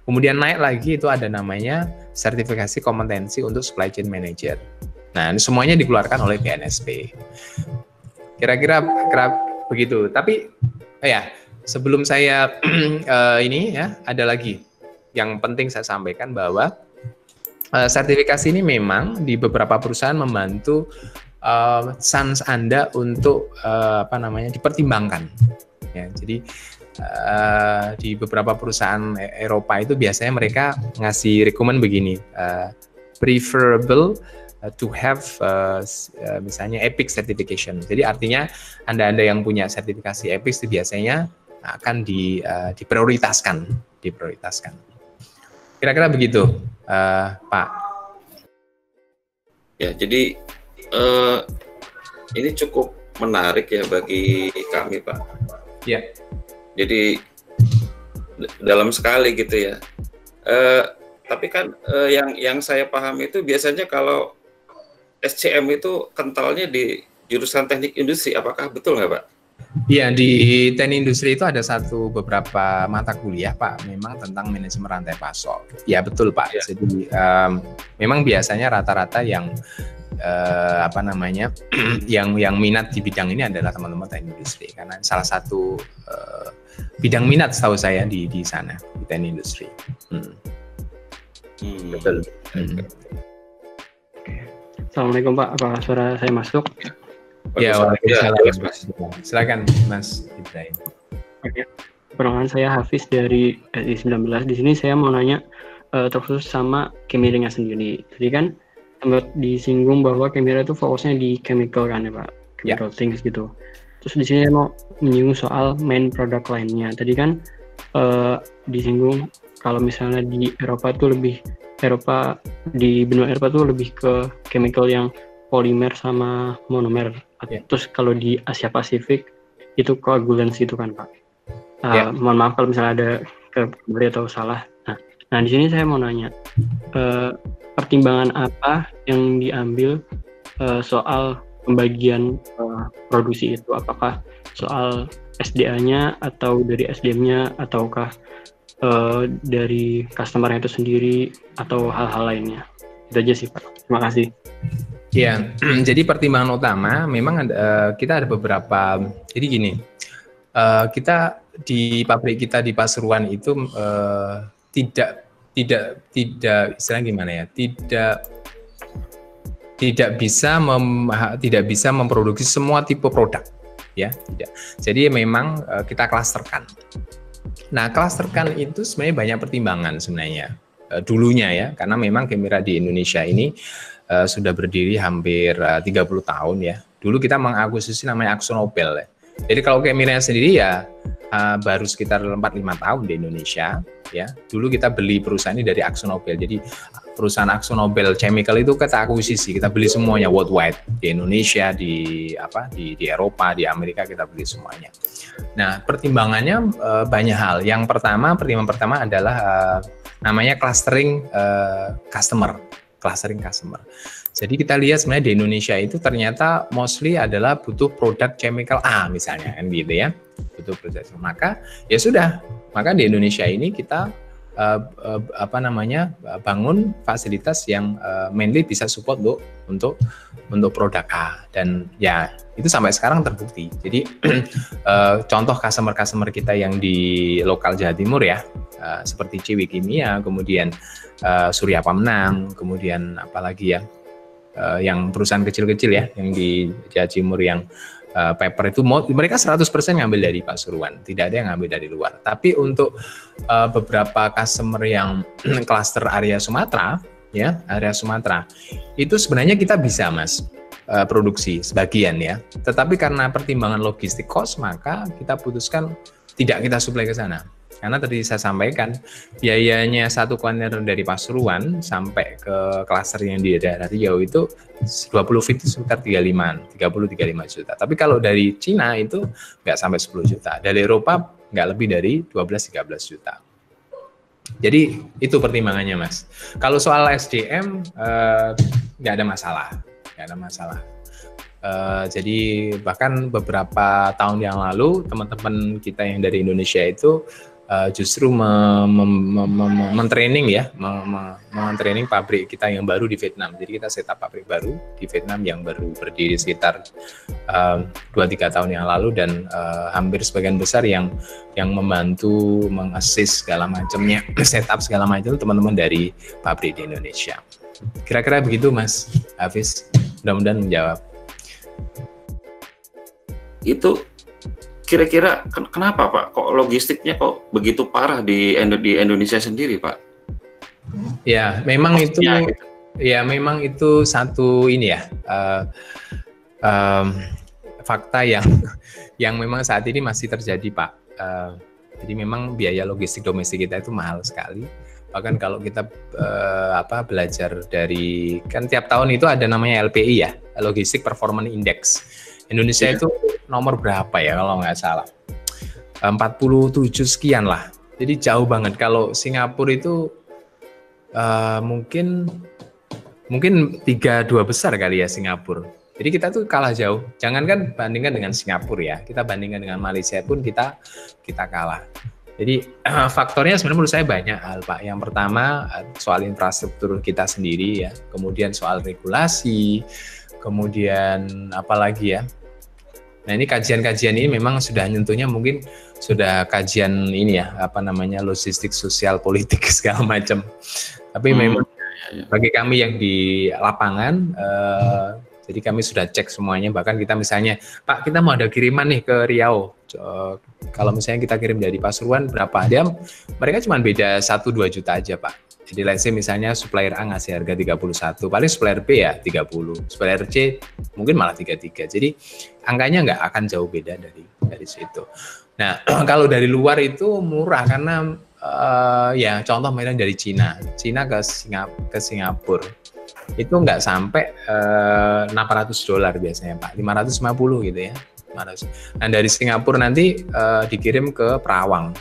Kemudian naik lagi itu ada namanya sertifikasi kompetensi untuk supply chain manager. Nah, ini semuanya dikeluarkan oleh BNSP. Kira-kira begitu. Tapi ya, sebelum saya ini ya, ada lagi yang penting saya sampaikan bahwa sertifikasi ini memang di beberapa perusahaan membantu sans Anda untuk dipertimbangkan. Ya, jadi di beberapa perusahaan Eropa itu biasanya mereka ngasih rekomend begini, preferable to have misalnya EPIC certification. Jadi artinya Anda yang punya sertifikasi EPIC itu biasanya akan diprioritaskan. Kira-kira begitu, Pak. Ya, jadi ini cukup menarik ya bagi kami, Pak. Ya. Jadi dalam sekali gitu ya. Tapi kan yang saya pahami itu biasanya kalau SCM itu kentalnya di jurusan teknik industri, apakah betul nggak, Pak? Iya, di teknik industri itu ada beberapa mata kuliah, Pak, memang tentang manajemen rantai pasok. Ya, betul, Pak. Ya. Jadi memang biasanya rata-rata yang yang minat di bidang ini adalah teman-teman teknik industri, karena salah satu bidang minat setahu saya di sana di teknik industri. Betul. Assalamualaikum Pak, apa suara saya masuk? Ya, waalaikumsalam. Silakan Mas Ibrahim. Oke. Perkenalkan saya Hafiz dari SI19. Di sini saya mau nanya terkhusus sama Kemiringnya sendiri. Jadi kan sempat disinggung bahwa Kemira itu fokusnya di chemical kan ya Pak, chemical things gitu. Terus di sini saya mau menyinggung soal main product lainnya. Tadi kan disinggung kalau misalnya di benua Eropa tuh lebih ke chemical yang polimer sama monomer. Terus kalau di Asia Pasifik itu coagulants itu kan Pak. Mohon maaf kalau misalnya ada kebeli atau salah. Nah di sini saya mau nanya pertimbangan apa yang diambil soal pembagian produksi itu? Apakah soal SDA-nya atau dari SDM-nya ataukah dari customer-nya itu sendiri atau hal-hal lainnya? Itu aja sih Pak. Terima kasih. Ya, jadi pertimbangan utama memang kita ada beberapa. Jadi gini, kita di pabrik kita di Pasuruan itu tidak istilah gimana ya? Tidak bisa memproduksi semua tipe produk, ya. Tidak. Jadi memang kita klasterkan. Nah, klasterkan itu sebenarnya banyak pertimbangan sebenarnya dulunya ya, karena memang Kemira di Indonesia ini sudah berdiri hampir 30 tahun ya. Dulu kita mengakuisisi namanya AkzoNobel ya. Jadi kalau Kemira sendiri ya baru sekitar 4-5 tahun di Indonesia ya. Dulu kita beli perusahaan ini dari AkzoNobel. Jadi perusahaan AkzoNobel Chemical itu kita akuisisi, kita beli semuanya worldwide di Indonesia, di Eropa, di Amerika kita beli semuanya. Nah, pertimbangannya banyak hal. Pertimbangan pertama adalah namanya clustering customer. Jadi kita lihat sebenarnya di Indonesia itu ternyata mostly adalah butuh produk chemical A misalnya kan gitu ya. Butuh produk. Maka ya sudah, maka di Indonesia ini kita bangun fasilitas yang mainly bisa support untuk produk A, dan ya itu sampai sekarang terbukti. Jadi contoh customer kita yang di lokal Jawa Timur ya, seperti Ciwi Kimia, kemudian Surya Pamnang, kemudian apalagi ya yang perusahaan kecil-kecil ya yang di Jawa Timur yang paper itu mereka 100% ngambil dari Pasuruan, tidak ada yang ngambil dari luar. Tapi untuk beberapa customer yang klaster area Sumatera itu sebenarnya kita bisa Mas produksi sebagian ya. Tetapi karena pertimbangan logistik cost maka kita putuskan tidak kita supply ke sana. Karena tadi saya sampaikan, biayanya satu kontainer dari Pasuruan sampai ke klaster yang di daerah Riau itu 20 feet itu sekitar 35 juta. Tapi kalau dari Cina itu nggak sampai 10 juta. Dari Eropa nggak lebih dari 12-13 juta. Jadi itu pertimbangannya, Mas. Kalau soal SDM nggak ada masalah, jadi bahkan beberapa tahun yang lalu teman-teman kita yang dari Indonesia itu justru mentraining ya, mentraining pabrik kita yang baru di Vietnam. Jadi kita setup pabrik baru di Vietnam yang baru berdiri sekitar 2-3 tahun yang lalu, dan hampir sebagian besar yang membantu mengassist segala macamnya, setup segala macam teman-teman dari pabrik di Indonesia. Kira-kira begitu, Mas Hafiz. Mudah-mudahan menjawab. Itu kira-kira kenapa Pak? Kok logistiknya kok begitu parah di Indonesia sendiri, Pak? Ya, memang itu gitu. Ya, memang itu satu ini ya, fakta yang memang saat ini masih terjadi, Pak. Jadi memang biaya logistik domestik kita itu mahal sekali. Bahkan kalau kita belajar dari, kan tiap tahun itu ada namanya LPI ya, Logistic Performance Index. Indonesia itu nomor berapa ya kalau nggak salah, 47 sekian lah. Jadi jauh banget. Kalau Singapura itu mungkin 3-2 besar kali ya Singapura. Jadi kita tuh kalah jauh. Jangankan bandingkan dengan Singapura ya, kita bandingkan dengan Malaysia pun kita kalah. Jadi faktornya sebenarnya menurut saya banyak hal, Pak. Yang pertama soal infrastruktur kita sendiri ya, kemudian soal regulasi, kemudian apalagi ya. Nah, ini kajian-kajian ini memang sudah nyentuhnya mungkin sudah kajian ini ya, logistik sosial politik segala macam. Tapi memang bagi kami yang di lapangan, jadi kami sudah cek semuanya. Bahkan kita misalnya, Pak, kita mau ada kiriman nih ke Riau. Kalau misalnya kita kirim dari Pasuruan berapa? Mereka cuma beda 1-2 juta aja, Pak. Jadi let's say misalnya supplier A ngasih harga 31, paling supplier B ya 30, supplier C mungkin malah 33. Jadi angkanya nggak akan jauh beda dari situ. Nah, kalau dari luar itu murah karena ya contoh misalnya dari Cina ke Singapura itu nggak sampai $600 biasanya, Pak, 550 gitu ya. Nah, dari Singapura nanti dikirim ke Perawang.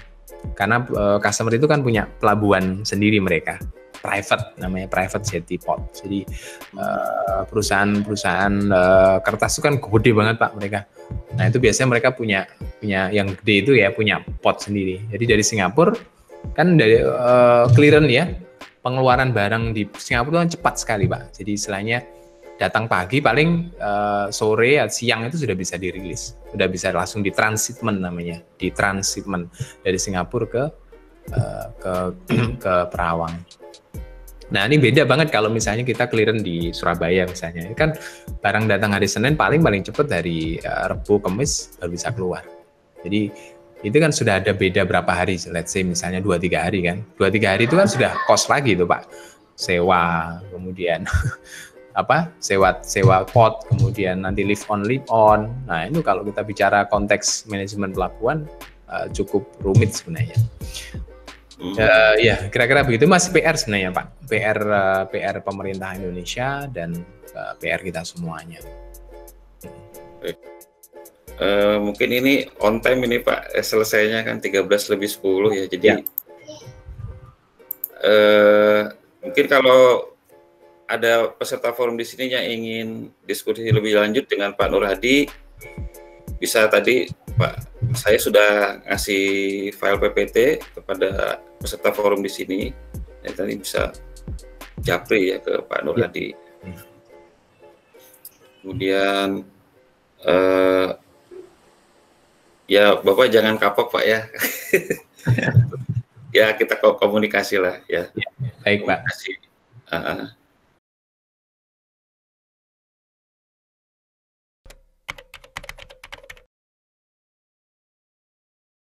Karena customer itu kan punya pelabuhan sendiri mereka, namanya private jetty port. Jadi perusahaan kertas itu kan gede banget, Pak, mereka. Nah, itu biasanya mereka punya yang gede itu ya, punya port sendiri. Jadi dari Singapura kan dari clearance ya, pengeluaran barang di Singapura itu kan cepat sekali, Pak. Jadi istilahnya datang pagi, paling sore atau siang itu sudah bisa dirilis, sudah bisa langsung ditransitmen namanya, ditransitmen dari Singapura ke Perawang. Nah, ini beda banget kalau misalnya kita clearance di Surabaya misalnya, kan barang datang hari Senin paling cepat dari Rebo Kamis baru bisa keluar. Jadi itu kan sudah ada beda berapa hari, let's say misalnya 2-3 hari kan, 2-3 hari itu kan sudah cost lagi itu, Pak, sewa, kemudian sewa pot, kemudian nanti lift on. Nah, itu kalau kita bicara konteks manajemen pelabuhan cukup rumit sebenarnya. Ya, kira-kira begitu. Masih PR sebenarnya, Pak. PR pemerintah Indonesia dan PR kita semuanya. Mungkin ini on time ini, Pak, selesainya kan 13:10 ya. Jadi mungkin kalau ada peserta forum di sini yang ingin diskusi lebih lanjut dengan Pak Nur Hadi, bisa tadi, Pak, saya sudah ngasih file PPT kepada peserta forum di sini, ya, tadi bisa japri ya ke Pak Nur Hadi. Kemudian ya Bapak jangan kapok, Pak, ya. Ya kita komunikasi lah ya. Baik, Pak.